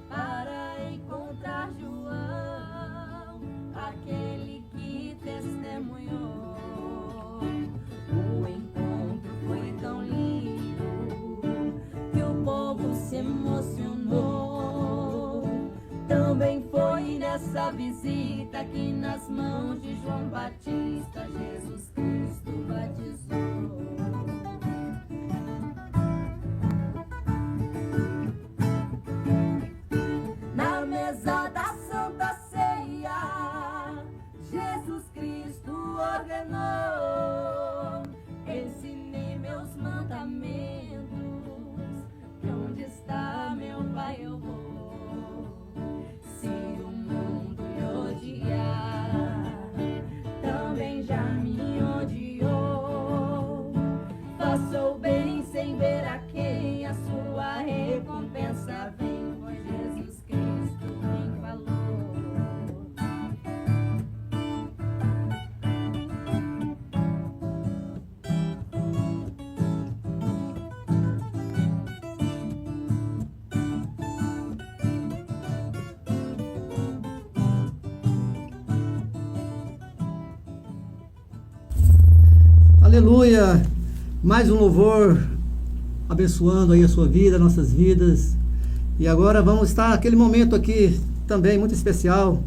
para encontrar João, aquele que testemunhou. O encontro foi tão lindo que o povo se emocionou. Também foi nessa visita que nas mãos de João Batista Jesus Cristo batizou. Na mesa da Santa Ceia, Jesus Cristo ordenou: ensinei meus mandamentos Aleluia! Mais um louvor abençoando aí a sua vida, nossas vidas. E agora vamos estar naquele momento aqui também muito especial,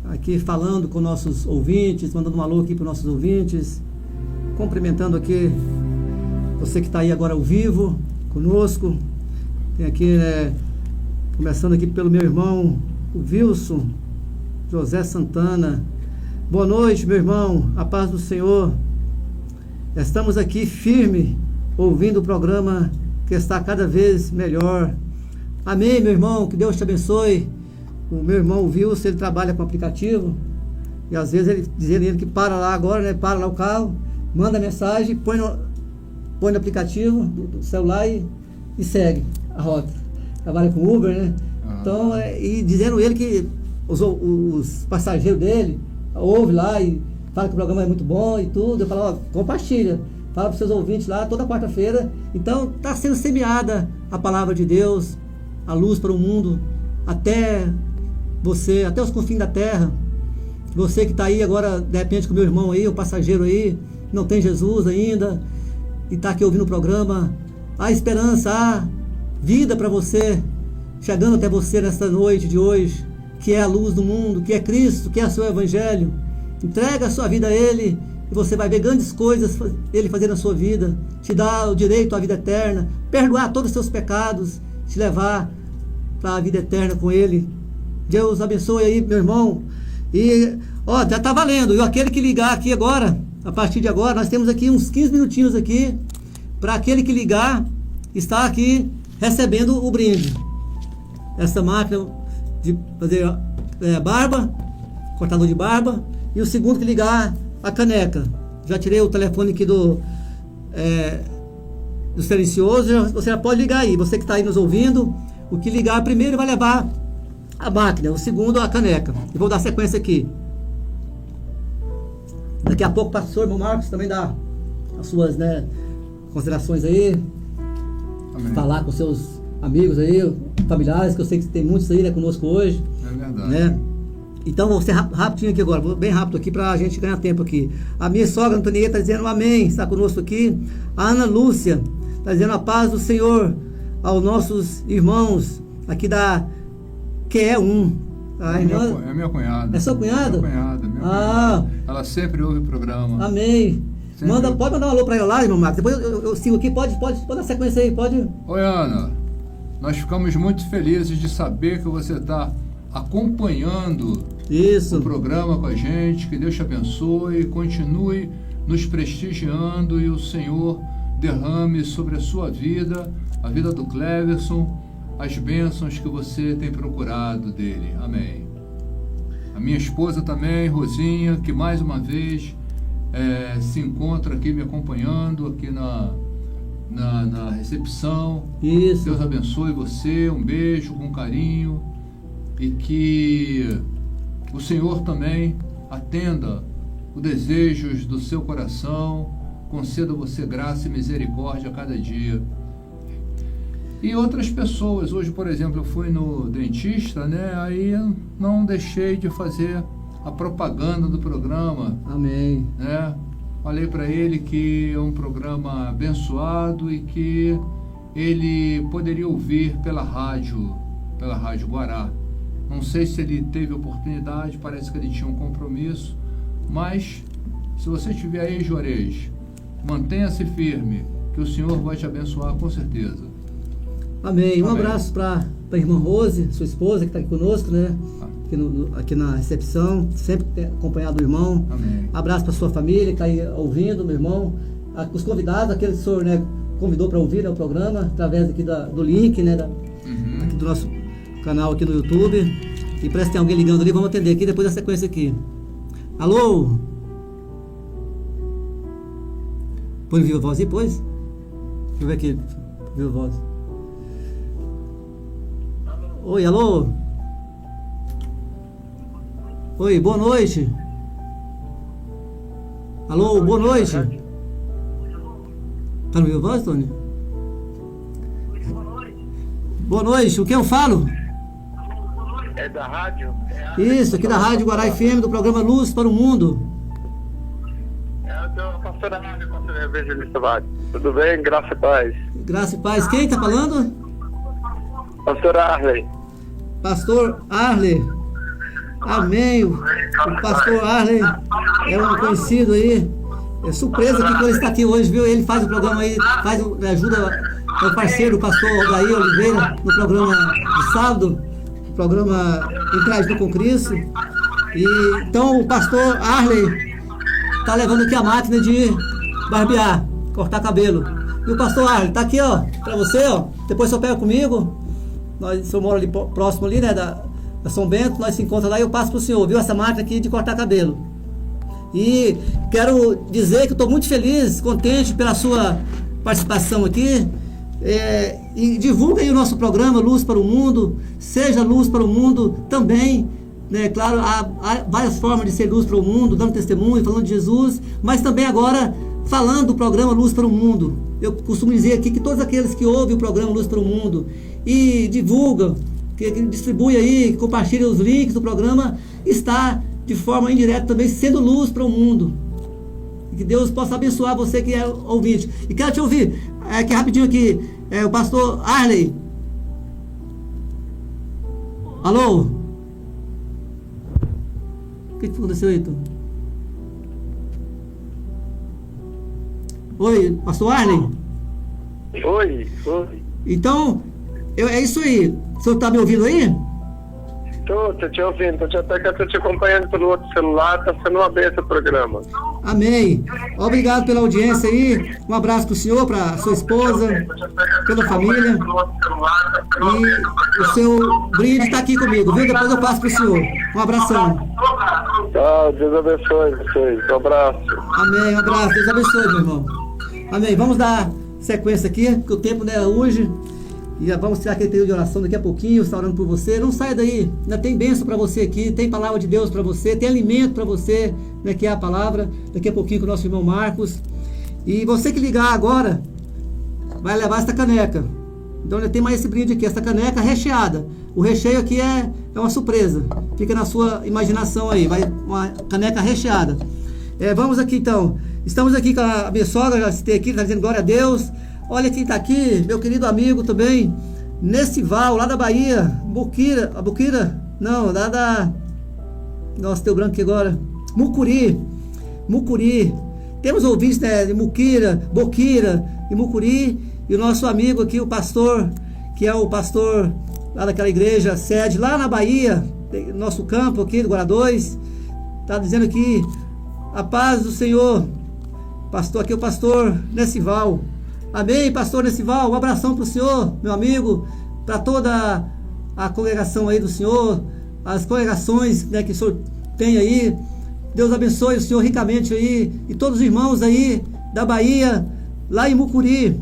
aqui falando com nossos ouvintes, mandando um alô aqui para os nossos ouvintes, cumprimentando aqui você que está aí agora ao vivo conosco. Tem aqui, começando aqui pelo meu irmão, o Wilson José Santana. Boa noite, meu irmão, a paz do Senhor. Estamos aqui firme, ouvindo o programa que está cada vez melhor. Amém, meu irmão, que Deus te abençoe. O meu irmão Wilson, ele trabalha com aplicativo, e às vezes ele diz ele que para lá agora, né? Para lá o carro, manda mensagem, põe no aplicativo do celular e segue a rota. Trabalha com Uber, né? Então, e dizendo ele que os passageiros dele ouvem lá e fala que o programa é muito bom e tudo. Eu falo, ó, compartilha, fala para os seus ouvintes lá toda quarta-feira. Então está sendo semeada a palavra de Deus, a luz para o mundo, até você, até os confins da terra. Você que está aí agora, de repente, com o meu irmão aí, o passageiro aí, não tem Jesus ainda, e está aqui ouvindo o programa, há esperança, há vida para você, chegando até você nesta noite de hoje, que é a luz do mundo, que é Cristo, que é o seu Evangelho. Entrega a sua vida a Ele, e você vai ver grandes coisas Ele fazer na sua vida, te dar o direito à vida eterna, perdoar todos os seus pecados, te levar para a vida eterna com Ele. Deus abençoe aí, meu irmão. E, ó, já está valendo. E aquele que ligar aqui agora, a partir de agora, nós temos aqui uns 15 minutinhos aqui, para aquele que ligar, está aqui recebendo o brinde. Essa máquina de fazer barba, cortador de barba, e o segundo que ligar, a caneca. Já tirei o telefone aqui do silencioso, você já pode ligar aí. Você que está aí nos ouvindo, o que ligar primeiro vai levar a máquina, o segundo a caneca. E vou dar sequência aqui. Daqui a pouco o pastor irmão Marcos também dá as suas considerações aí. Amém. Falar com seus amigos aí, familiares, que eu sei que tem muitos aí conosco hoje. É verdade. Né? Então vou ser rapidinho aqui agora, vou bem rápido aqui para a gente ganhar tempo aqui. A minha sogra Antonieta está dizendo amém, está conosco aqui. A Ana Lúcia está dizendo a paz do Senhor aos nossos irmãos aqui da QE1. É minha cunhada. É sua cunhada? Minha cunhada. Ela sempre ouve o programa. Amém. Pode mandar um alô para ela lá, irmão Marcos. Depois eu sigo aqui, pode dar sequência aí, pode. Oi, Ana. Nós ficamos muito felizes de saber que você está acompanhando o programa com a gente. Que Deus te abençoe, continue nos prestigiando e o Senhor derrame sobre a sua vida, a vida do Cleverson, as bênçãos que você tem procurado dele. Amém. A minha esposa também, Rosinha, que mais uma vez se encontra aqui me acompanhando aqui na recepção. Isso. Deus abençoe você, um beijo com carinho, e que o Senhor também atenda os desejos do seu coração, conceda a você graça e misericórdia a cada dia. E outras pessoas, hoje, por exemplo, eu fui no dentista, aí eu não deixei de fazer a propaganda do programa. Amém. Falei para ele que é um programa abençoado e que ele poderia ouvir pela rádio Guará. Não sei se ele teve oportunidade, parece que ele tinha um compromisso, mas se você estiver aí, Juarez, mantenha-se firme, que o Senhor vai te abençoar com certeza. Amém. Um abraço para a irmã Rose, sua esposa, que está aqui conosco, aqui na recepção, sempre acompanhado do irmão. Amém. Abraço para sua família que está aí ouvindo, meu irmão. Os convidados, aqueles que o senhor convidou para ouvir o programa, através aqui do link, aqui do nosso canal aqui no YouTube. E parece que tem alguém ligando ali, vamos atender aqui depois da sequência aqui. Alô? Põe viva voz aí, pois? Deixa eu ver aqui, viva voz. Oi, alô? Oi, boa noite. Alô, boa noite. Tá no viva voz, Tony? Boa noite, o que eu falo? É da rádio? Isso, aqui da Rádio Guará FM, do programa Luz para o Mundo. É do pastor pastor Arley, pastor evangelista Vade. Tudo bem? Graça e paz. Graça e paz. Quem está falando? Pastor Arley. Pastor Arley. Amém. O pastor Arley é um conhecido aí. É surpresa que ele está aqui hoje, viu? Ele faz o programa aí, ajuda o parceiro, o pastor Odair Oliveira, no programa de sábado, o programa Interagindo com Cristo. E então o pastor Arley está levando aqui a máquina de barbear, cortar cabelo. E o pastor Arley está aqui, ó, para você, ó. Depois você pega comigo. Eu moro ali próximo ali, né, da São Bento. Nós se encontramos lá e eu passo para o senhor, viu? Essa máquina aqui de cortar cabelo. E quero dizer que estou muito feliz, contente pela sua participação aqui. E divulga aí o nosso programa Luz para o Mundo. Seja luz para o mundo também, né? Claro, há várias formas de ser luz para o mundo, dando testemunho, falando de Jesus, mas também agora falando do programa Luz para o Mundo. Eu costumo dizer aqui que todos aqueles que ouvem o programa Luz para o Mundo e divulgam, que distribui aí, que compartilha os links do programa, está de forma indireta também sendo luz para o mundo. E que Deus possa abençoar você que é ouvinte. E quero te ouvir, aqui rapidinho aqui, o pastor Arley. Alô? O que aconteceu aí, Tom? Oi, pastor Arley? Oi. Então, é isso aí. O senhor está me ouvindo aí? Tô te ouvindo, até que eu tô te acompanhando pelo outro celular, tá sendo uma benção o programa. Amém. Obrigado pela audiência aí. Um abraço para o senhor, para a sua esposa, toda a família. E o seu brinde está aqui comigo, viu? Depois eu passo para o senhor. Um abração. Tá, Deus abençoe vocês. Um abraço. Amém, um abraço. Deus abençoe, meu irmão. Amém. Vamos dar sequência aqui, porque o tempo não é hoje. E já vamos tirar aquele período de oração daqui a pouquinho, está orando por você. Não saia daí, ainda tem bênção para você aqui, tem palavra de Deus para você, tem alimento para você, né, que é a palavra, daqui a pouquinho com o nosso irmão Marcos. E você que ligar agora, vai levar essa caneca. Então ainda tem mais esse brinde aqui, essa caneca recheada. O recheio aqui é uma surpresa, fica na sua imaginação aí, vai uma caneca recheada. Vamos aqui então, estamos aqui com a minha sogra, já citei aqui, está dizendo glória a Deus. Olha quem está aqui, meu querido amigo também, Nessival, lá da Bahia, Boquira, não, lá da, nossa, teu branco aqui agora, Mucuri, temos ouvintes, né, de Boquira e Mucuri, e o nosso amigo aqui, o pastor, que é o pastor lá daquela igreja, sede lá na Bahia, nosso campo aqui do Guará 2, está dizendo aqui, a paz do Senhor, pastor, aqui é o pastor Nessival. Amém, pastor Nessival, um abração para o senhor, meu amigo, para toda a congregação aí do senhor, as congregações, né, que o senhor tem aí. Deus abençoe o senhor ricamente aí, e todos os irmãos aí da Bahia, lá em Mucuri,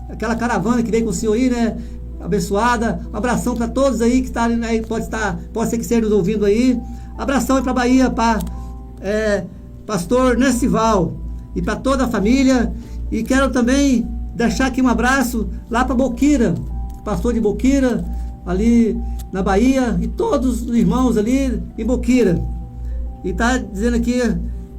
aquela caravana que veio com o senhor aí, né, abençoada. Um abração para todos aí que estão aí, pode ser que estejam nos ouvindo aí. Abração aí para a Bahia, para pastor Nessival, e para toda a família. E quero também deixar aqui um abraço lá para Boquira, pastor de Boquira, ali na Bahia, e todos os irmãos ali em Boquira. E está dizendo aqui,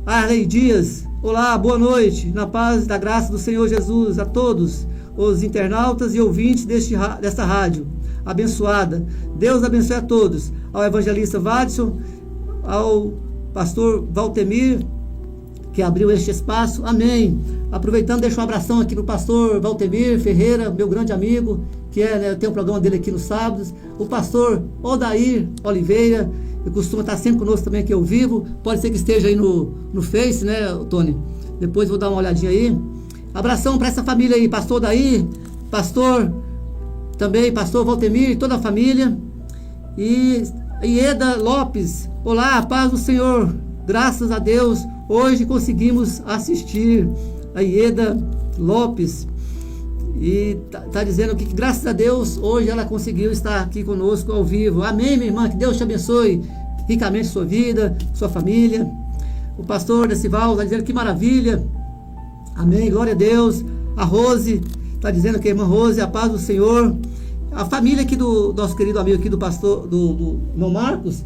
Arley Dias, olá, boa noite, na paz e da graça do Senhor Jesus a todos os internautas e ouvintes desta rádio abençoada. Deus abençoe a todos, ao evangelista Vadson, ao pastor Valtemir, que abriu este espaço, amém. Aproveitando, deixo um abração aqui no pastor Valtemir Ferreira, meu grande amigo, que tem um programa dele aqui nos sábados, o pastor Odair Oliveira, que costuma estar sempre conosco também aqui ao vivo, pode ser que esteja aí no Face, né, Tony? Depois vou dar uma olhadinha aí. Abração para essa família aí, pastor Odair, pastor Valtemir e toda a família. E Ieda Lopes, olá, paz do Senhor, graças a Deus, hoje conseguimos assistir a Ieda Lopes, e tá dizendo que graças a Deus hoje ela conseguiu estar aqui conosco ao vivo. Amém, minha irmã, que Deus te abençoe ricamente sua vida, sua família. O pastor Nessival está dizendo que maravilha, amém, glória a Deus. A Rose está dizendo que a irmã Rose, a paz do Senhor. A família aqui do nosso querido amigo aqui do pastor, do irmão Marcos,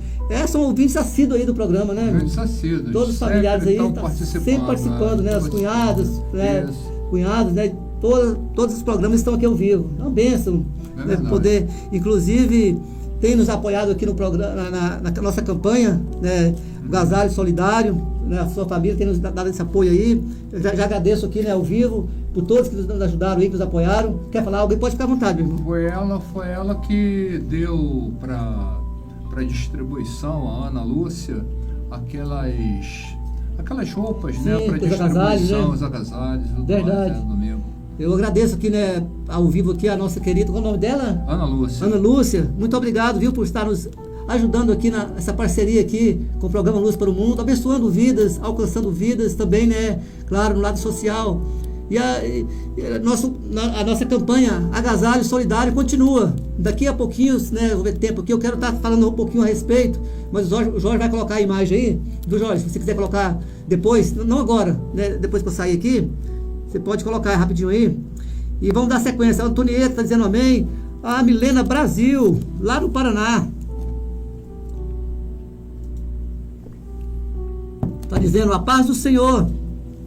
são ouvintes assíduos aí do programa, né? Ouvintes assíduos. Todos os familiares aí, sempre participando, né? Os cunhados, né? Cunhados, né? Todos os programas estão aqui ao vivo. É uma bênção, né? Poder, inclusive, tem nos apoiado aqui no programa, na nossa campanha, né? O Agasalho Solidário, né? A sua família tem nos dado esse apoio aí. Eu já agradeço aqui, né, ao vivo, por todos que nos ajudaram aí, que nos apoiaram. Quer falar? Alguém pode ficar à vontade, meu irmão. Foi ela que deu para distribuição, a Ana Lúcia, aquelas roupas, sim, né, para distribuição, os agasalhos, tudo verdade. mais, domingo. Eu agradeço aqui, né, ao vivo aqui a nossa querida, qual é o nome dela? Ana Lúcia. Ana Lúcia, muito obrigado, viu, por estar nos ajudando aqui nessa parceria aqui com o programa Luz para o Mundo, abençoando vidas, alcançando vidas também, né, claro, no lado social. E a nossa campanha Agasalho Solidário continua. Daqui a pouquinho, né, vou ver tempo aqui, eu quero estar falando um pouquinho a respeito, mas o Jorge vai colocar a imagem aí, viu, Jorge? Se você quiser colocar depois, não agora, né, depois que eu sair aqui, você pode colocar rapidinho aí. E vamos dar sequência. A Antonieta está dizendo amém. A Milena Brasil, lá no Paraná, está dizendo a paz do Senhor.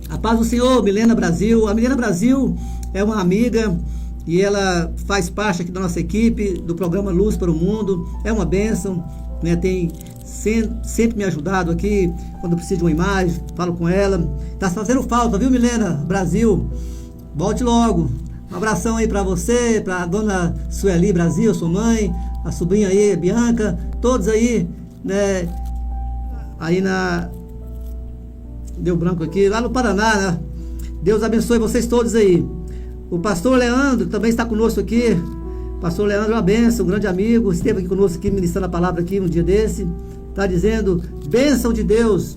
A paz do Senhor, Milena Brasil. A Milena Brasil é uma amiga e ela faz parte aqui da nossa equipe do programa Luz para o Mundo. É uma bênção, né? Tem sempre me ajudado aqui quando eu preciso de uma imagem, falo com ela. Tá fazendo falta, viu, Milena Brasil? Volte logo. Um abração aí para você, para a dona Sueli Brasil, sua mãe, a sobrinha aí, Bianca, todos aí, né? Aí deu branco aqui, lá no Paraná, né? Deus abençoe vocês todos aí. O pastor Leandro também está conosco aqui. Pastor Leandro é uma bênção, um grande amigo, esteve aqui conosco aqui, ministrando a palavra aqui um dia desse. Está dizendo, bênção de Deus.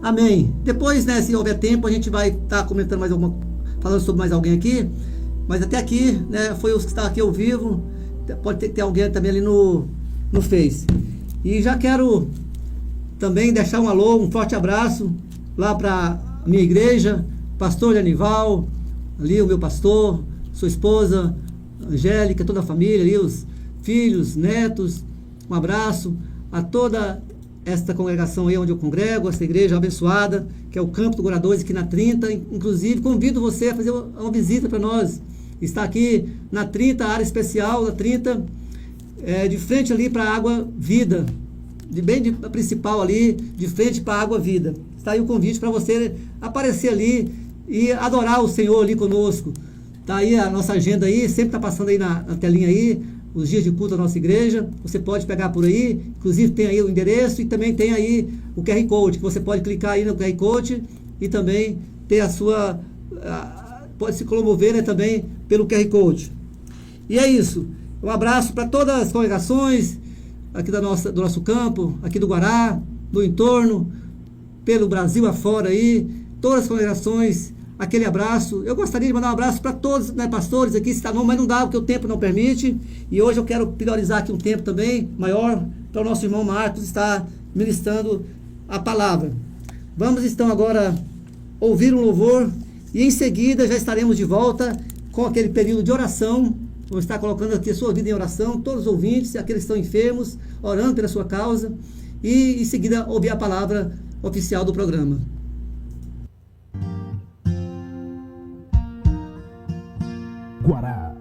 Amém. Depois, né, se houver tempo, a gente vai estar comentando mais falando sobre mais alguém aqui. Mas até aqui, né, foi os que estão aqui ao vivo. Pode ter alguém também ali no Face. E já quero também deixar um alô, um forte abraço lá para minha igreja, pastor Anival, ali o meu pastor, sua esposa, Angélica, toda a família ali, os filhos, netos. Um abraço a toda esta congregação aí onde eu congrego, essa igreja abençoada, que é o Campo do Goradores aqui na 30. Inclusive, convido você a fazer uma visita para nós. Está aqui na 30, área especial da 30, de frente ali para a Água Vida, a principal ali, de frente para a Água Vida. Está aí o convite para você aparecer ali e adorar o Senhor ali conosco. Está aí a nossa agenda aí, sempre está passando aí na telinha aí, os dias de culto da nossa igreja. Você pode pegar por aí, inclusive tem aí o endereço e também tem aí o QR Code, que você pode clicar aí no QR Code e também ter pode se locomover, né, também pelo QR Code. E é isso. Um abraço para todas as congregações aqui do nosso campo, aqui do Guará, do entorno, pelo Brasil afora aí, todas as congregações, aquele abraço. Eu gostaria de mandar um abraço para todos, né, pastores aqui, mas não dá, porque o tempo não permite. E hoje eu quero priorizar aqui um tempo também maior para o nosso irmão Marcos estar ministrando a palavra. Vamos então agora ouvir um louvor e em seguida já estaremos de volta com aquele período de oração. Vamos estar colocando aqui a sua vida em oração, todos os ouvintes, aqueles que estão enfermos, orando pela sua causa, e em seguida ouvir a palavra oficial do programa. Guará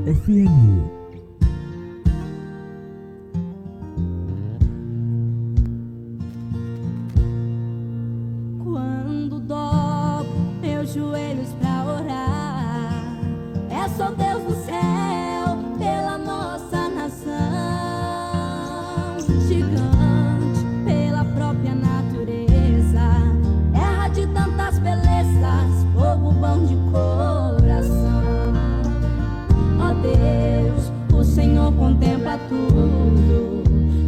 FM. Quando dobro meus joelhos pra orar, é só Deus do céu pela nossa nação. Gigante pela própria natureza, terra de tantas belezas, povo bom de coração. Ó Deus, o Senhor contempla tudo,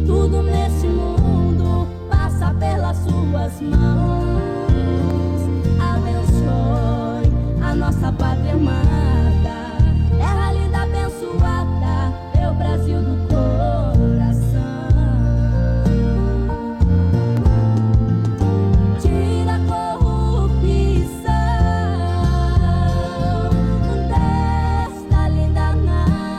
tudo nesse mundo passa pelas suas mãos. Abençoe a nossa pátria amada, terra linda abençoada, meu Brasil do coração. Tira a corrupção desta linda nação.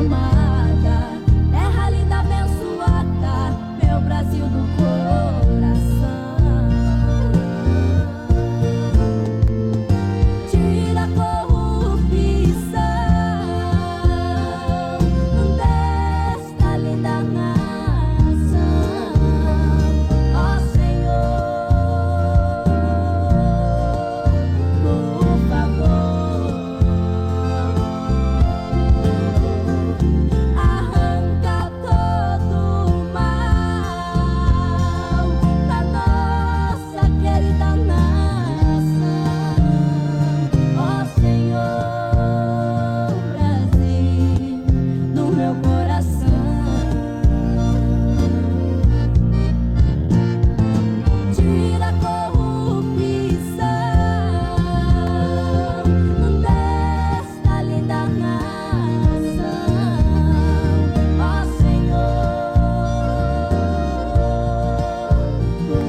amada, terra linda, abençoada, meu Brasil do coração. Tira a corrupção desta linda nação, ó Senhor, por favor. Arranca todo o mal da nossa querida nação, ó Senhor, Brasil, no meu coração. Tira a corrupção desta linda nação, ó Senhor,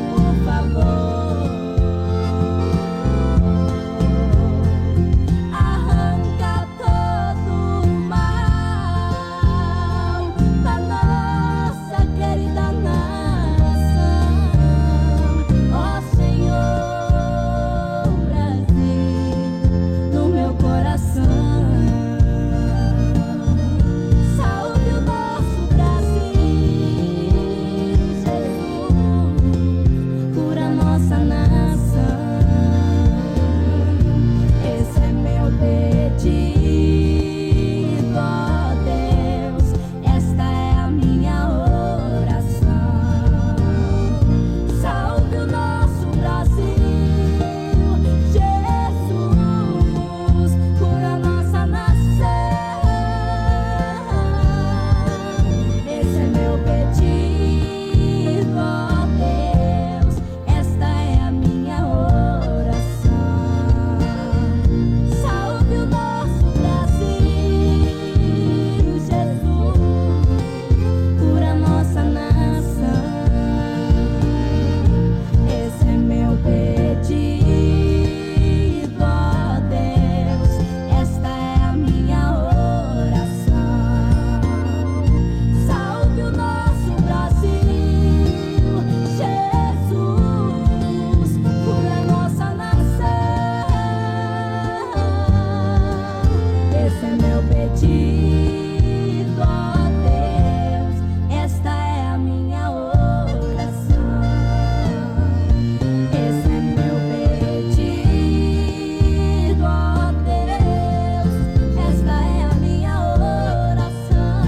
por favor. Arranca todo o mal da nossa querida nação, ó Senhor, Brasil, no meu coração. Salve o nosso Brasil, Jesus, cura nossa nação. Esse é meu pedido, ó Deus, esta é a minha oração. Salve o nosso Brasil, Jesus, cura nossa nação. Esse é meu pedido, ó Deus, esta é a minha oração. Salve o nosso Brasil, Jesus, cura nossa nação. Esse é meu pedido, ó Deus, esta é a minha oração. Salve o nosso Brasil, Jesus, cura nossa nação. Esse é meu pedido, ó Deus, esta é a minha oração. Esse é meu pedido, ó Deus, esta é a minha oração.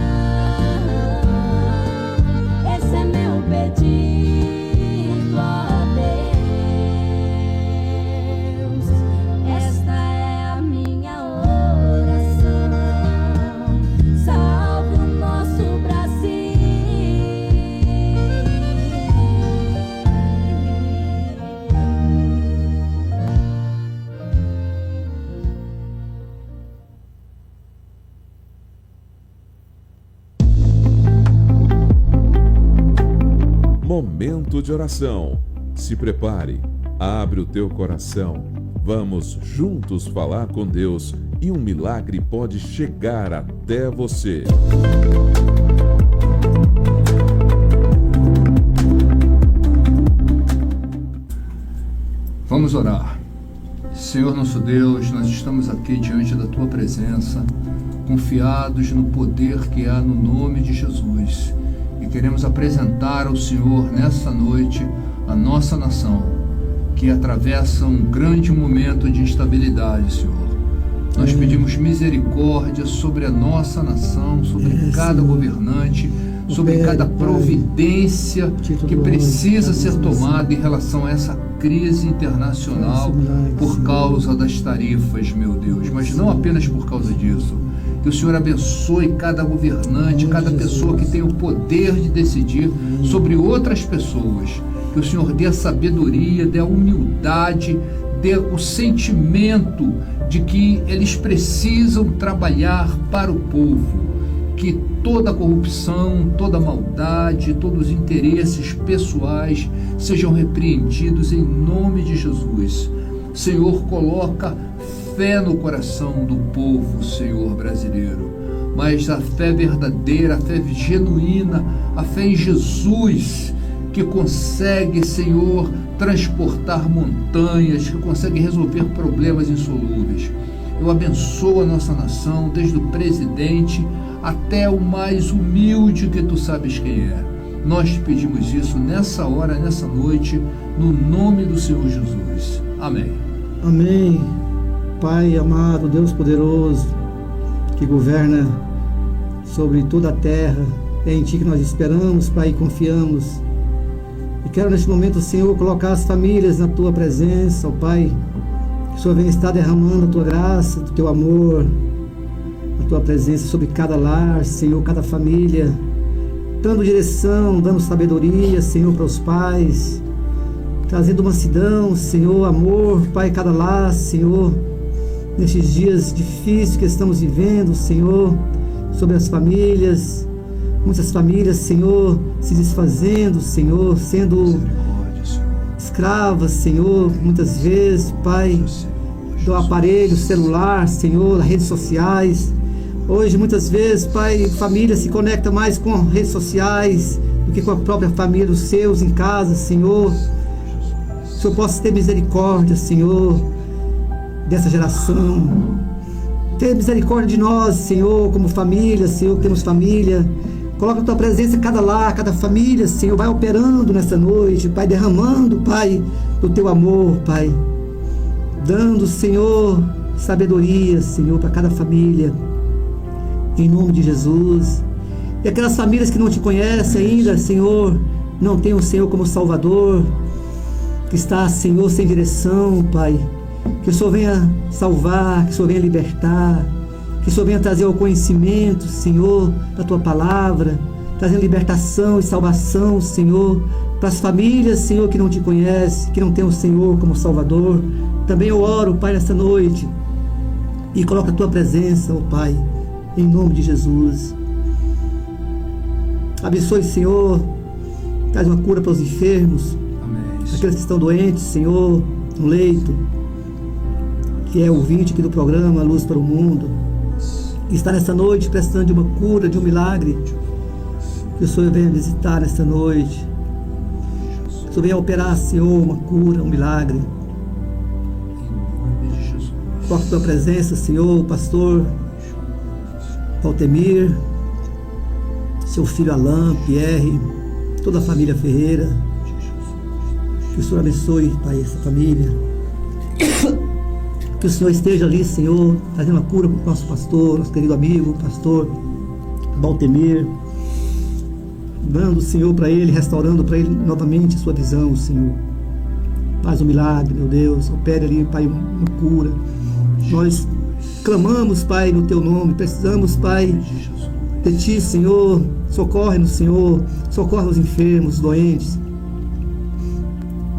Esse é meu pedido, ó Deus, esta é a minha oração. Salve o nosso Brasil. Momento de oração. Se prepare, abre o teu coração. Vamos juntos falar com Deus e um milagre pode chegar até você. Vamos orar. Senhor nosso Deus, nós estamos aqui diante da Tua presença, confiados no poder que há no nome de Jesus. E queremos apresentar ao Senhor nessa noite a nossa nação, que atravessa um grande momento de instabilidade, Senhor. Nós pedimos misericórdia sobre a nossa nação, sobre cada governante, sobre cada providência que precisa ser tomada em relação a essa crise internacional por causa das tarifas, meu Deus, mas não apenas por causa disso. Que o Senhor abençoe cada governante, cada pessoa que tem o poder de decidir sobre outras pessoas. Que o Senhor dê a sabedoria, dê a humildade, dê o sentimento de que eles precisam trabalhar para o povo. Que toda corrupção, toda maldade, todos os interesses pessoais sejam repreendidos em nome de Jesus. Senhor, coloca fé no coração do povo, Senhor, brasileiro. mas a fé verdadeira, a fé genuína, a fé em Jesus, que consegue, Senhor, transportar montanhas, que consegue resolver problemas insolúveis. Eu abençoo a nossa nação, desde o presidente até o mais humilde, que tu sabes quem é. Nós te pedimos isso nessa hora, nessa noite, no nome do Senhor Jesus. Amém. Amém. Pai amado, Deus poderoso, que governa sobre toda a terra, é em Ti que nós esperamos, Pai, e confiamos. E quero neste momento, Senhor, colocar as famílias na Tua presença, ó Pai, que o Senhor venha estar derramando a Tua graça, o Teu amor, a Tua presença sobre cada lar, Senhor, cada família, dando direção, dando sabedoria, Senhor, para os pais, trazendo mansidão, Senhor, amor, Pai, cada lar, Senhor, nestes dias difíceis que estamos vivendo, Senhor, sobre as famílias, muitas famílias, Senhor, se desfazendo, Senhor, sendo escravas, Senhor, muitas vezes, Pai, do aparelho celular, Senhor, redes sociais. Hoje, muitas vezes, Pai, família se conecta mais com redes sociais do que com a própria família, os seus em casa, Senhor. Que o Senhor possa ter misericórdia, Senhor, dessa geração. Ter misericórdia de nós, Senhor, como família, Senhor, que temos família. Coloca a Tua presença em cada lar, cada família, Senhor. Vai operando nessa noite, Pai, derramando, Pai, do Teu amor, Pai. Dando, Senhor, sabedoria, Senhor, para cada família. Em nome de Jesus. E aquelas famílias que não Te conhecem ainda, Senhor, não tem o Senhor como Salvador, que está, Senhor, sem direção, Pai. Que o Senhor venha salvar, que o Senhor venha libertar, que o Senhor venha trazer o conhecimento, Senhor, da Tua palavra, trazendo libertação e salvação, Senhor, para as famílias, Senhor, que não Te conhecem, que não tem o Senhor como Salvador. Também eu oro, Pai, nessa noite, e coloca a Tua presença, ó Pai, em nome de Jesus. Abençoe, Senhor, traz uma cura para os enfermos, aqueles que estão doentes, Senhor, no leito, que é ouvinte aqui do programa Luz para o Mundo, que está nessa noite precisando de uma cura, de um milagre. Que o Senhor venha visitar nesta noite, que o Senhor venha operar, Senhor, uma cura, um milagre. Coloca a Tua presença, Senhor, o pastor Valtemir, seu filho Alain, Pierre, toda a família Ferreira. Que o Senhor abençoe, Pai, essa família. Que o Senhor esteja ali, Senhor, trazendo uma cura para o nosso pastor, nosso querido amigo, pastor Valtemir, dando, Senhor, para ele, restaurando para ele novamente a sua visão, Senhor. Faz um milagre, meu Deus, opere ali, Pai, uma cura. Nós clamamos, Pai, no Teu nome, precisamos, Pai, de Ti, Senhor. Socorre-nos, Senhor, socorre os enfermos, os doentes.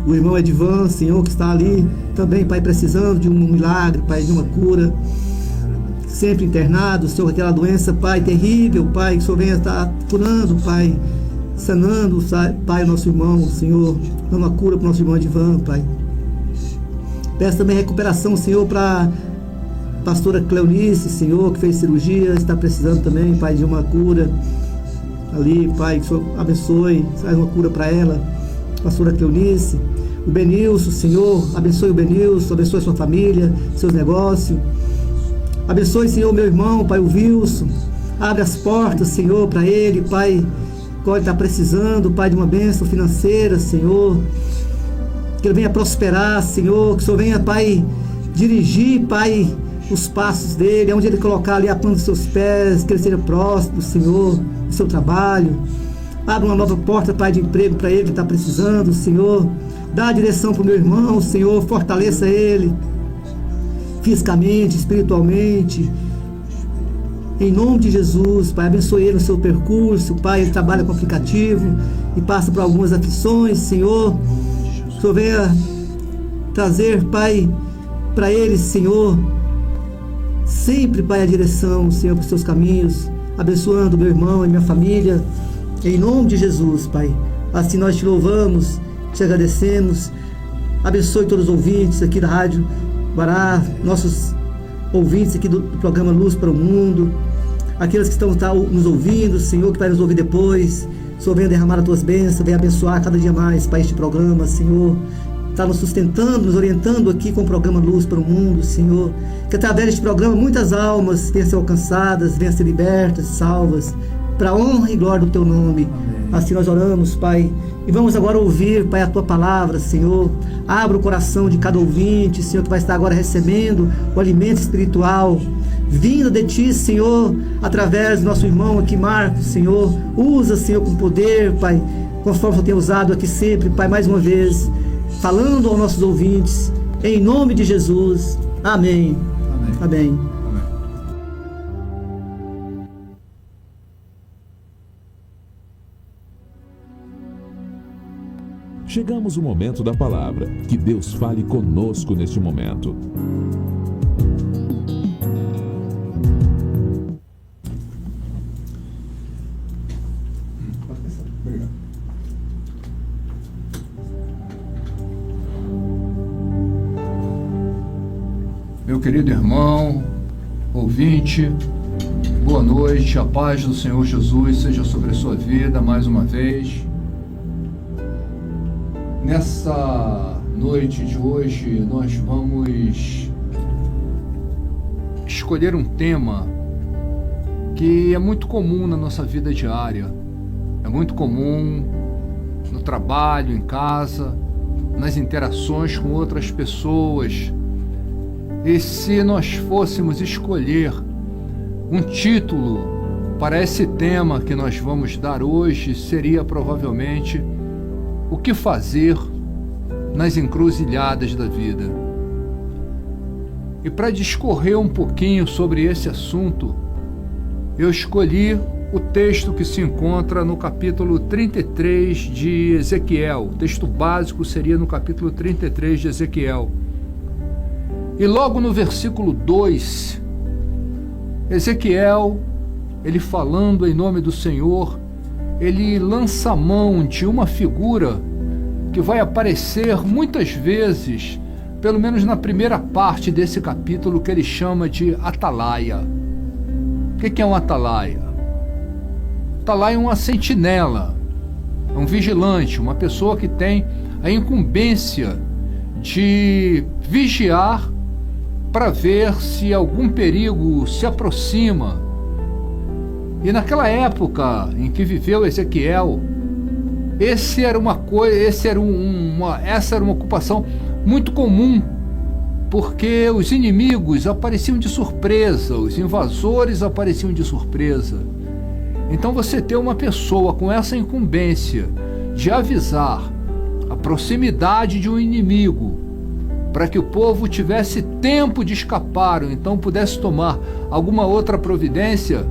O irmão Edvan, Senhor, que está ali também, Pai, precisando de um milagre, Pai, de uma cura, sempre internado, Senhor, com aquela doença, Pai, terrível, Pai, que o Senhor venha estar curando, Pai, sanando, Pai, o nosso irmão, Senhor, dando uma cura para o nosso irmão Edvan, Pai. Peço também recuperação, Senhor, para a pastora Cleonice, Senhor, que fez cirurgia, está precisando também, Pai, de uma cura ali, Pai, que o Senhor abençoe, traz uma cura para ela, pastora Cleonice. O Benilson, Senhor, abençoe o Benilson, abençoe a sua família, seus negócios. Abençoe, Senhor, meu irmão, Pai, o Wilson. Abre as portas, Senhor, para ele, Pai, qual ele está precisando, Pai, de uma bênção financeira, Senhor. Que ele venha prosperar, Senhor, que o Senhor venha, Pai, dirigir, Pai, os passos dele, onde ele colocar ali a planta dos seus pés, que ele seja próspero, Senhor, no seu trabalho. Abre uma nova porta, Pai, de emprego para ele que está precisando, Senhor. Dá a direção para o meu irmão, Senhor, fortaleça ele fisicamente, espiritualmente. Em nome de Jesus, Pai, abençoe ele no seu percurso, Pai, ele trabalha com aplicativo e passa por algumas aflições, Senhor. Que o Senhor venha trazer, Pai, para ele, Senhor, sempre, Pai, a direção, Senhor, para os seus caminhos, abençoando meu irmão e minha família. Em nome de Jesus, Pai, assim nós Te louvamos, Te agradecemos. Abençoe todos os ouvintes aqui da Rádio Guará, nossos ouvintes aqui do programa Luz para o Mundo. aqueles que estão nos ouvindo, Senhor, que vai nos ouvir depois. Senhor, venha derramar as tuas bênçãos, venha abençoar cada dia mais para este programa, Senhor. Está nos sustentando, nos orientando aqui com o programa Luz para o Mundo, Senhor. Que através deste programa muitas almas venham ser alcançadas, venham ser libertas, salvas, para a honra e glória do teu nome. Amém. Assim nós oramos, Pai. E vamos agora ouvir, Pai, a tua palavra, Senhor. Abra o coração de cada ouvinte, Senhor, que vai estar agora recebendo o alimento espiritual vindo de ti, Senhor, através do nosso irmão aqui, Marcos, Senhor. Usa, Senhor, com poder, Pai, conforme eu tenho usado aqui sempre, Pai, mais uma vez, falando aos nossos ouvintes, em nome de Jesus. Amém. Amém. Amém. Chegamos ao momento da palavra. Que Deus fale conosco neste momento. Obrigado. Meu querido irmão, ouvinte, boa noite, a paz do Senhor Jesus seja sobre a sua vida mais uma vez. Nessa noite de hoje, nós vamos escolher um tema que é muito comum na nossa vida diária. É muito comum no trabalho, em casa, nas interações com outras pessoas. E se nós fôssemos escolher um título para esse tema que nós vamos dar hoje, seria provavelmente o que fazer nas encruzilhadas da vida. E para discorrer um pouquinho sobre esse assunto, eu escolhi o texto que se encontra no capítulo 33 de Ezequiel. O texto básico seria no capítulo 33 de Ezequiel. E logo no versículo 2, Ezequiel, ele falando em nome do Senhor, ele lança a mão de uma figura que vai aparecer muitas vezes, pelo menos na primeira parte desse capítulo, que ele chama de atalaia. O que é um atalaia? Atalaia é uma sentinela, é um vigilante, uma pessoa que tem a incumbência de vigiar para ver se algum perigo se aproxima. E naquela época em que viveu Ezequiel, essa era uma ocupação muito comum, porque os inimigos apareciam de surpresa, os invasores apareciam de surpresa. Então você ter uma pessoa com essa incumbência de avisar a proximidade de um inimigo, para que o povo tivesse tempo de escapar, ou então pudesse tomar alguma outra providência,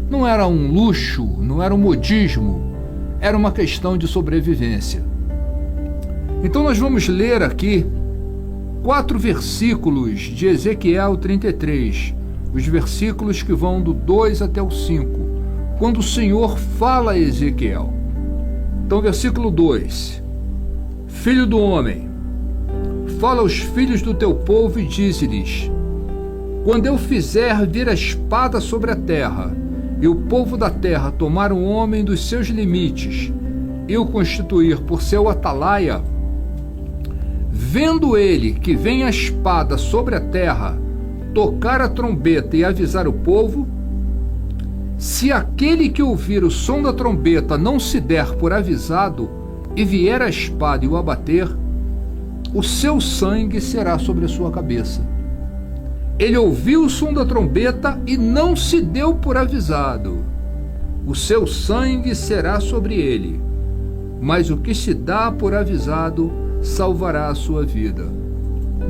não era um luxo, não era um modismo, era uma questão de sobrevivência. Então nós vamos ler aqui 4 versículos de Ezequiel 33, os versículos que vão do 2 até o 5, quando o Senhor fala a Ezequiel. Então, versículo 2: Filho do homem, fala aos filhos do teu povo e dize-lhes: quando eu fizer vir a espada sobre a terra, e o povo da terra tomar um homem dos seus limites e o constituir por seu atalaia, vendo ele que vem a espada sobre a terra, tocar a trombeta e avisar o povo, se aquele que ouvir o som da trombeta não se der por avisado e vier a espada e o abater, o seu sangue será sobre a sua cabeça. Ele ouviu o som da trombeta e não se deu por avisado. O seu sangue será sobre ele, mas o que se dá por avisado salvará a sua vida.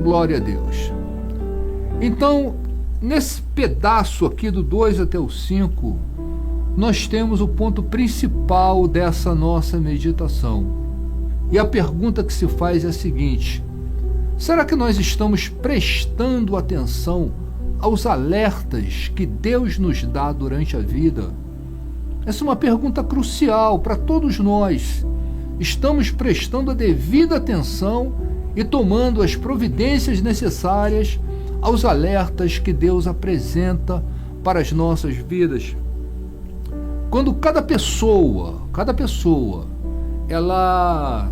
Glória a Deus. Então, nesse pedaço aqui do 2 até o 5, nós temos o ponto principal dessa nossa meditação. E a pergunta que se faz é a seguinte: será que nós estamos prestando atenção aos alertas que Deus nos dá durante a vida? Essa é uma pergunta crucial para todos nós. Estamos prestando a devida atenção e tomando as providências necessárias aos alertas que Deus apresenta para as nossas vidas. Quando cada pessoa, ela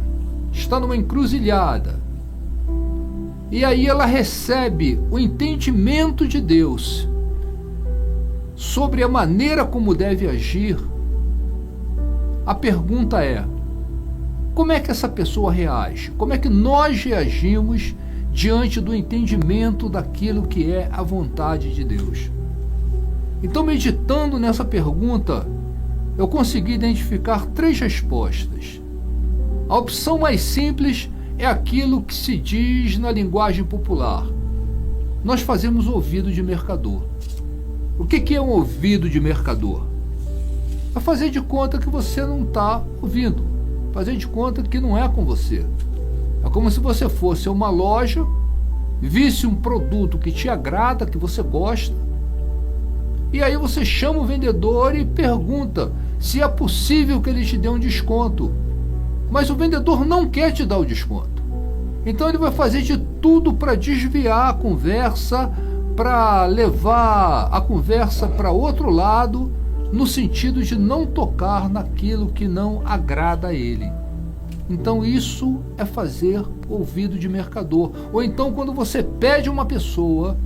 está numa encruzilhada, e aí ela recebe o entendimento de Deus sobre a maneira como deve agir, a pergunta é: como é que essa pessoa reage? Como é que nós reagimos diante do entendimento daquilo que é a vontade de Deus? Então, meditando nessa pergunta, eu consegui identificar 3 respostas. A opção mais simples é aquilo que se diz na linguagem popular: nós fazemos ouvido de mercador. O que é um ouvido de mercador? É fazer de conta que você não está ouvindo, fazer de conta que não é com você. É como se você fosse a uma loja, visse um produto que te agrada, que você gosta, e aí você chama o vendedor e pergunta se é possível que ele te dê um desconto. Mas o vendedor não quer te dar o desconto. Então ele vai fazer de tudo para desviar a conversa, para levar a conversa para outro lado, no sentido de não tocar naquilo que não agrada a ele. Então isso é fazer ouvido de mercador. Ou então quando você pede uma pessoa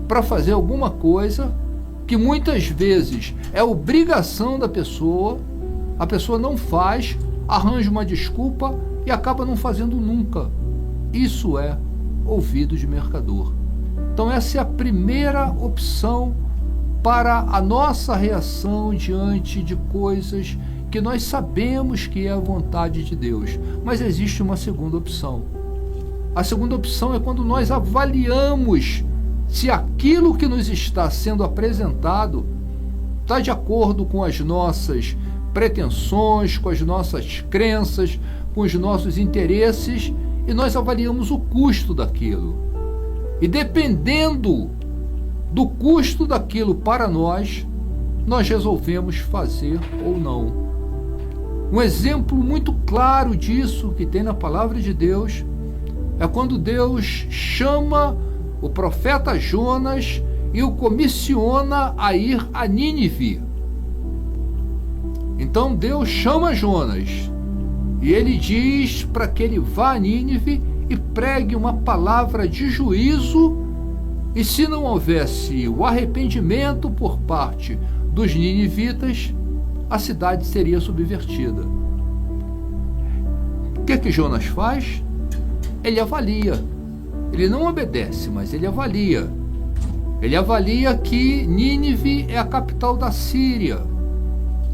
para fazer alguma coisa que muitas vezes é obrigação da pessoa, a pessoa não faz, arranja uma desculpa e acaba não fazendo nunca. Isso é ouvido de mercador. Então essa é a primeira opção para a nossa reação diante de coisas que nós sabemos que é a vontade de Deus. Mas existe uma segunda opção. A segunda opção é quando nós avaliamos se aquilo que nos está sendo apresentado está de acordo com as nossas pretensões, com as nossas crenças, com os nossos interesses, e nós avaliamos o custo daquilo. E dependendo do custo daquilo para nós resolvemos fazer ou não. Um exemplo muito claro disso que tem na palavra de Deus é quando Deus chama o profeta Jonas e o comissiona a ir a Nínive. Então Deus chama Jonas e ele diz para que ele vá a Nínive e pregue uma palavra de juízo, e se não houvesse o arrependimento por parte dos ninivitas, a cidade seria subvertida. O que Jonas faz? Ele avalia. Ele não obedece, mas ele avalia. Ele avalia que Nínive é a capital da Síria,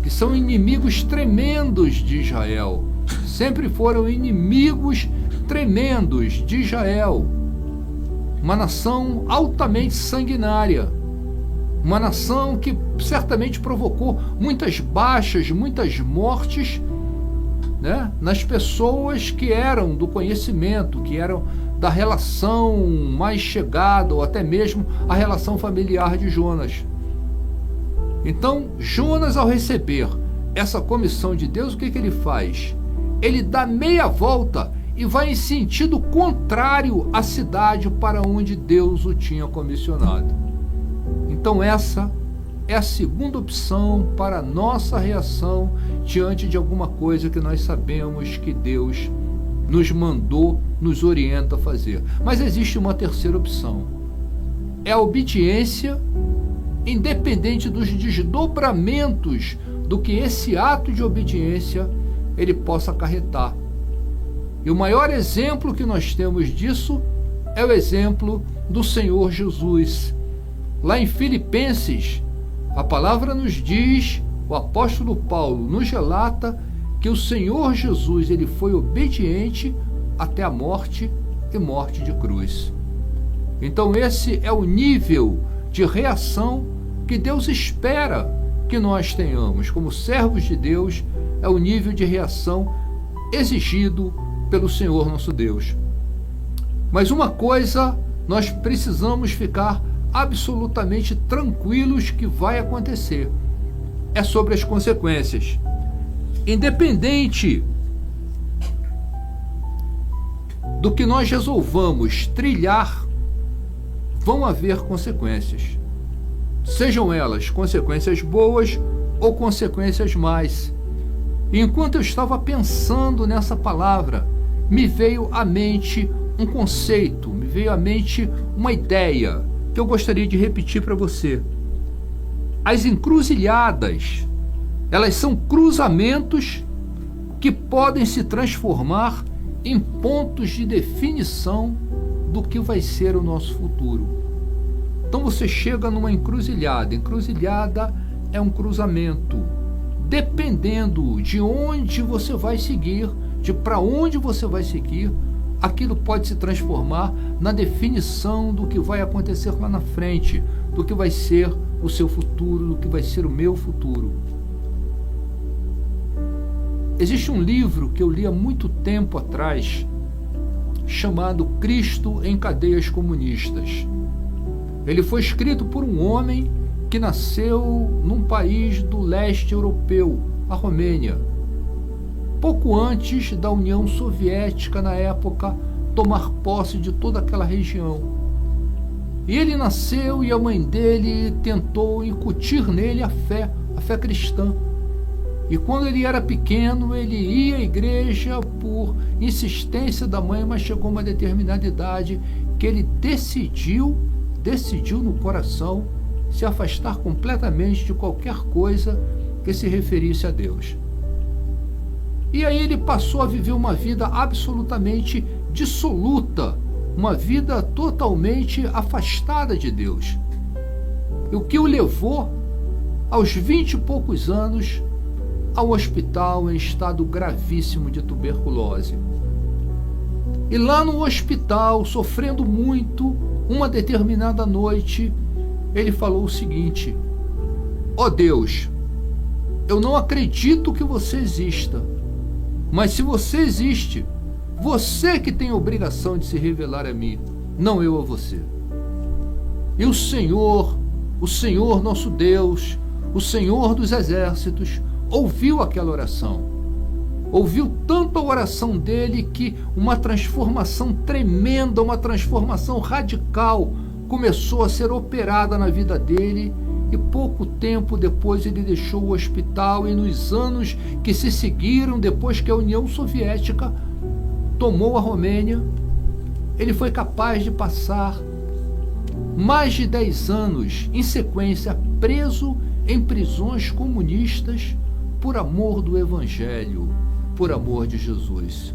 que são inimigos tremendos de Israel. Sempre foram inimigos tremendos de Israel. Uma nação altamente sanguinária. Uma nação que certamente provocou muitas baixas, muitas mortes, né, nas pessoas que eram do conhecimento, que eram da relação mais chegada, ou até mesmo a relação familiar de Jonas. Então, Jonas, ao receber essa comissão de Deus, o que ele faz? Ele dá meia volta e vai em sentido contrário à cidade para onde Deus o tinha comissionado. Então essa é a segunda opção para a nossa reação diante de alguma coisa que nós sabemos que Deus nos mandou, nos orienta a fazer. Mas existe uma terceira opção. É a obediência, independente dos desdobramentos do que esse ato de obediência ele possa acarretar. E o maior exemplo que nós temos disso é o exemplo do Senhor Jesus. Lá em Filipenses, a palavra nos diz, o apóstolo Paulo nos relata que o Senhor Jesus ele foi obediente até a morte e morte de cruz. Então esse é o nível de reação que Deus espera que nós tenhamos. Como servos de Deus, é o nível de reação exigido pelo Senhor nosso Deus. Mas uma coisa nós precisamos ficar absolutamente tranquilos que vai acontecer. É sobre as consequências. Independente do que nós resolvamos trilhar, vão haver consequências. sejam elas consequências boas ou consequências más. E enquanto eu estava pensando nessa palavra, me veio à mente um conceito, me veio à mente uma ideia que eu gostaria de repetir para você. As encruzilhadas, elas são cruzamentos que podem se transformar em pontos de definição do que vai ser o nosso futuro. Então você chega numa encruzilhada. Encruzilhada é um cruzamento. Dependendo de onde você vai seguir, de para onde você vai seguir, aquilo pode se transformar na definição do que vai acontecer lá na frente, do que vai ser o seu futuro, do que vai ser o meu futuro. Existe um livro que eu li há muito tempo atrás, chamado Cristo em Cadeias Comunistas. Ele foi escrito por um homem que nasceu num país do leste europeu, a Romênia, pouco antes da União Soviética, na época, tomar posse de toda aquela região. E ele nasceu e a mãe dele tentou incutir nele a fé cristã. E quando ele era pequeno, ele ia à igreja por insistência da mãe, mas chegou uma determinada idade que ele decidiu no coração se afastar completamente de qualquer coisa que se referisse a Deus. E aí ele passou a viver uma vida absolutamente dissoluta, uma vida totalmente afastada de Deus. E o que o levou, aos 20 e poucos anos, ao hospital em estado gravíssimo de tuberculose. E lá no hospital, sofrendo muito, uma determinada noite, ele falou o seguinte: ó Deus, eu não acredito que você exista, mas se você existe, você que tem a obrigação de se revelar a mim, não eu a você. E o Senhor nosso Deus, o Senhor dos exércitos, ouviu aquela oração. Ouviu tanto a oração dele que uma transformação tremenda, uma transformação radical começou a ser operada na vida dele, e pouco tempo depois ele deixou o hospital, e nos anos que se seguiram, depois que a União Soviética tomou a Romênia, ele foi capaz de passar mais de 10 anos em sequência preso em prisões comunistas por amor do Evangelho, por amor de Jesus.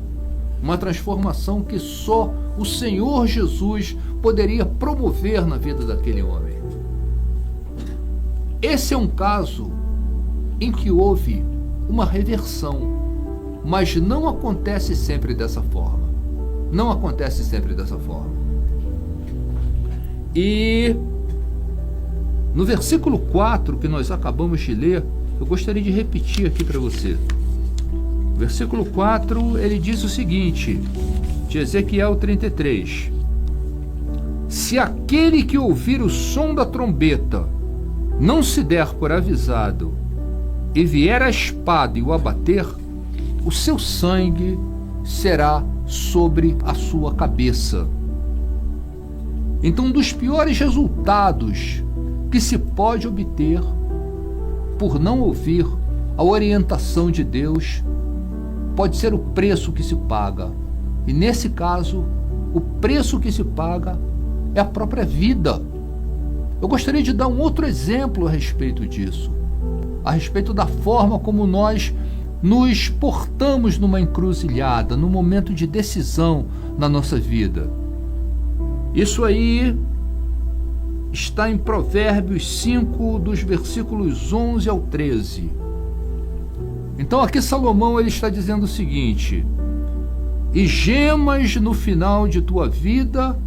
Uma transformação que só o Senhor Jesus poderia promover na vida daquele homem. Esse é um caso em que houve uma reversão, mas não acontece sempre dessa forma. Não acontece sempre dessa forma. E no versículo 4 que nós acabamos de ler, eu gostaria de repetir aqui para você. O versículo 4, ele diz o seguinte, de Ezequiel 33: se aquele que ouvir o som da trombeta não se der por avisado e vier a espada e o abater, o seu sangue será sobre a sua cabeça. Então, um dos piores resultados que se pode obter por não ouvir a orientação de Deus pode ser o preço que se paga. E nesse caso, o preço que se paga é a própria vida. Eu gostaria de dar um outro exemplo a respeito disso, a respeito da forma como nós nos portamos numa encruzilhada, num momento de decisão na nossa vida. Isso aí está em Provérbios 5, dos versículos 11 ao 13. Então aqui Salomão ele está dizendo o seguinte: e gemas no final de tua vida,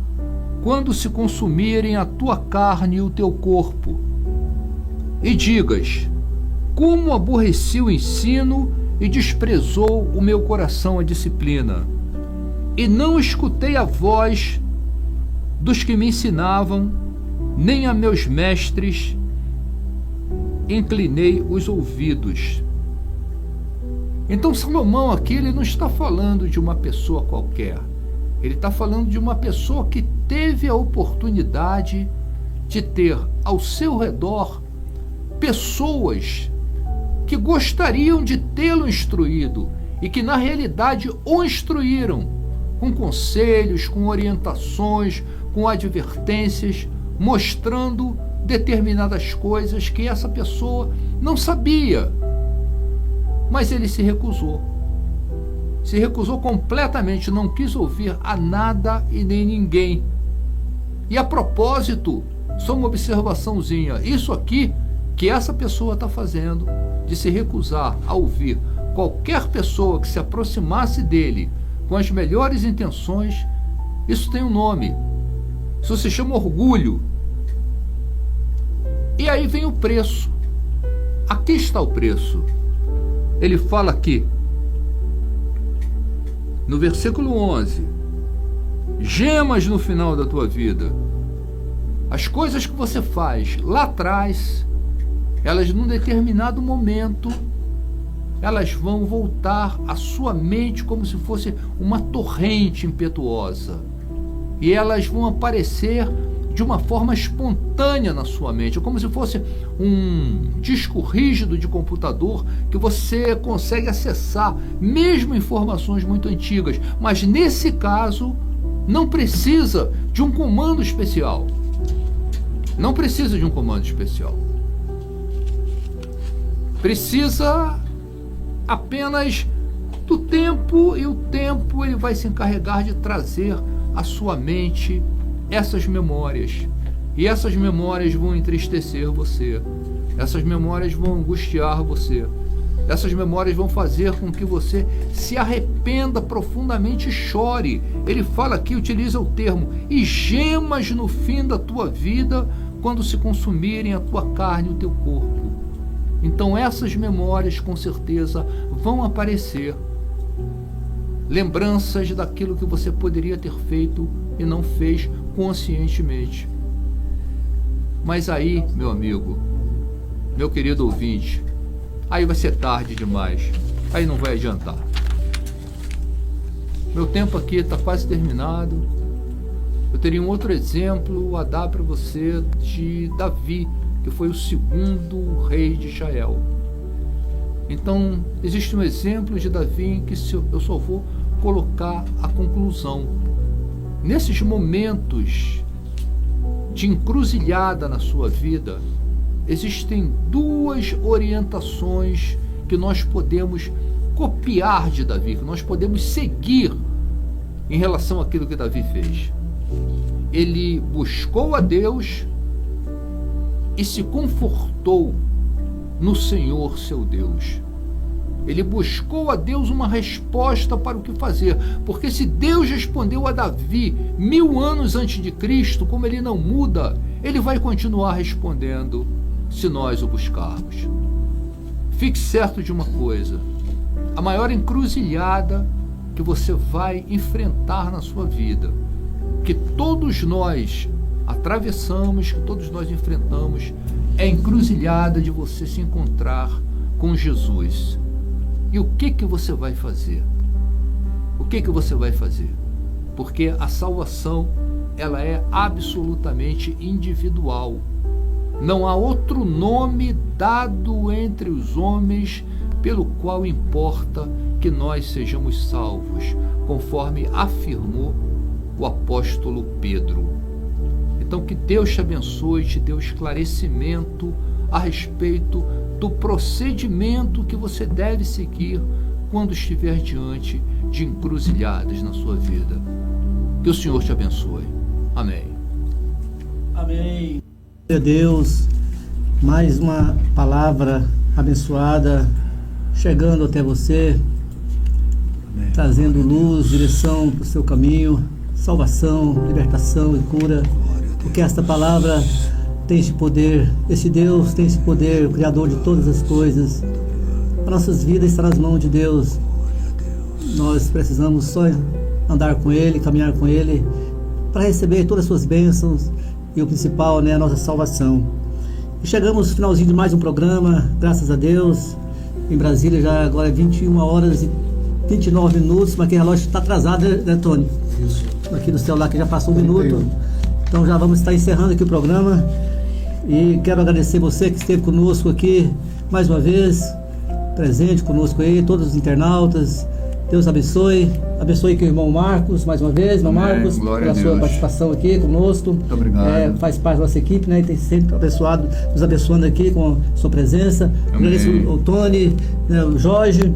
quando se consumirem a tua carne e o teu corpo, e digas: como aborreci o ensino e desprezou o meu coração a disciplina, e não escutei a voz dos que me ensinavam, nem a meus mestres inclinei os ouvidos. Então Salomão aqui ele não está falando de uma pessoa qualquer, ele está falando de uma pessoa que teve a oportunidade de ter ao seu redor pessoas que gostariam de tê-lo instruído e que na realidade o instruíram com conselhos, com orientações, com advertências, mostrando determinadas coisas que essa pessoa não sabia, mas ele se recusou completamente, não quis ouvir a nada e nem ninguém. E a propósito, só uma observaçãozinha, isso aqui que essa pessoa está fazendo, de se recusar a ouvir qualquer pessoa que se aproximasse dele com as melhores intenções, isso tem um nome, isso se chama orgulho. E aí vem o preço. Aqui está o preço. Ele fala aqui, no versículo 11, gemas no final da tua vida. As coisas que você faz lá atrás, elas num determinado momento, elas vão voltar à sua mente como se fosse uma torrente impetuosa. E elas vão aparecer de uma forma espontânea na sua mente, como se fosse um disco rígido de computador que você consegue acessar, mesmo informações muito antigas. Mas nesse caso, não precisa de um comando especial. Não precisa de um comando especial. Precisa apenas do tempo, e o tempo ele vai se encarregar de trazer à sua mente essas memórias. E essas memórias vão entristecer você. Essas memórias vão angustiar você. Essas memórias vão fazer com que você se arrependa profundamente e chore. Ele fala aqui, utiliza o termo, e gemas no fim da tua vida, quando se consumirem a tua carne e o teu corpo. Então essas memórias com certeza vão aparecer. Lembranças daquilo que você poderia ter feito e não fez conscientemente. Mas aí, meu amigo, meu querido ouvinte, aí vai ser tarde demais. Aí não vai adiantar. Meu tempo aqui está quase terminado. Eu teria um outro exemplo a dar para você de Davi, que foi o segundo rei de Israel. Então, existe um exemplo de Davi em que eu só vou colocar a conclusão. Nesses momentos de encruzilhada na sua vida, existem duas orientações que nós podemos copiar de Davi, que nós podemos seguir em relação àquilo que Davi fez. Ele buscou a Deus e se confortou no Senhor seu Deus. Ele buscou a Deus uma resposta para o que fazer, porque se Deus respondeu a Davi 1000 anos antes de Cristo, como ele não muda, ele vai continuar respondendo se nós o buscarmos. Fique certo de uma coisa: a maior encruzilhada que você vai enfrentar na sua vida, que todos nós atravessamos, que todos nós enfrentamos, é a encruzilhada de você se encontrar com Jesus. E o que você vai fazer? O que você vai fazer? Porque a salvação, ela é absolutamente individual. Não há outro nome dado entre os homens pelo qual importa que nós sejamos salvos, conforme afirmou o apóstolo Pedro. Então que Deus te abençoe, te dê o esclarecimento a respeito do procedimento que você deve seguir quando estiver diante de encruzilhadas na sua vida. Que o Senhor te abençoe. Amém. Amém. Glória a Deus, mais uma palavra abençoada chegando até você, amém, trazendo luz, direção para o seu caminho, salvação, libertação e cura, porque esta palavra tem esse poder, esse Deus tem esse poder, o Criador de todas as coisas. A nossas vidas está nas mãos de Deus. Nós precisamos só andar com Ele, caminhar com Ele, para receber todas as suas bênçãos e o principal, a nossa salvação. E chegamos no finalzinho de mais um programa, graças a Deus. Em Brasília já agora é 21 horas e 29 minutos, mas que o relógio está atrasado, né, Tony? Isso. Aqui do celular que já passou um minuto. Então já vamos estar encerrando aqui o programa. E quero agradecer você que esteve conosco aqui mais uma vez, presente conosco aí, todos os internautas. Deus abençoe. Abençoe aqui o irmão Marcos, mais uma vez, irmão Marcos, pela sua participação aqui conosco. Muito obrigado. Faz parte da nossa equipe, né? E tem sempre abençoado, nos abençoando aqui com sua presença. Agradeço o Tony, né, o Jorge.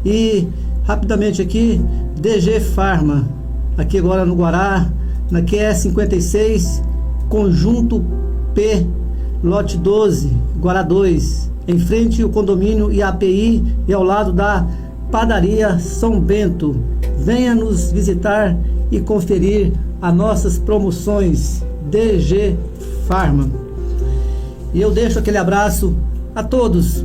E rapidamente aqui, DG Farma, aqui agora no Guará, na QE 56, Conjunto P, lote 12, Guará 2, em frente ao condomínio IAPI e ao lado da Padaria São Bento. Venha nos visitar e conferir as nossas promoções. DG Farma. E eu deixo aquele abraço a todos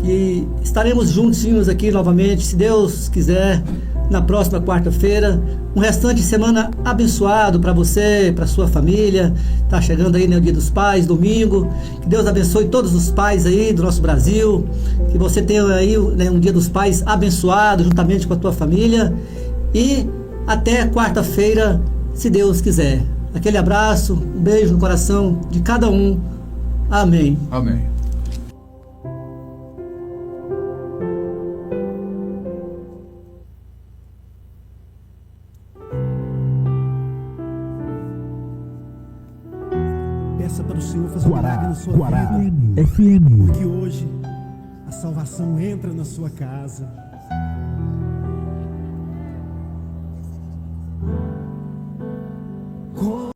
e estaremos juntinhos aqui novamente, se Deus quiser, na próxima quarta-feira. Um restante de semana abençoado para você, para sua família. Tá chegando aí, né, o Dia dos Pais, domingo. Que Deus abençoe todos os pais aí do nosso Brasil. Que você tenha aí, né, um Dia dos Pais abençoado juntamente com a tua família. E até quarta-feira, se Deus quiser. Aquele abraço, um beijo no coração de cada um. Amém. Amém. Peça para o Senhor fazer um milagre na sua vida. FM. Porque hoje a salvação entra na sua casa.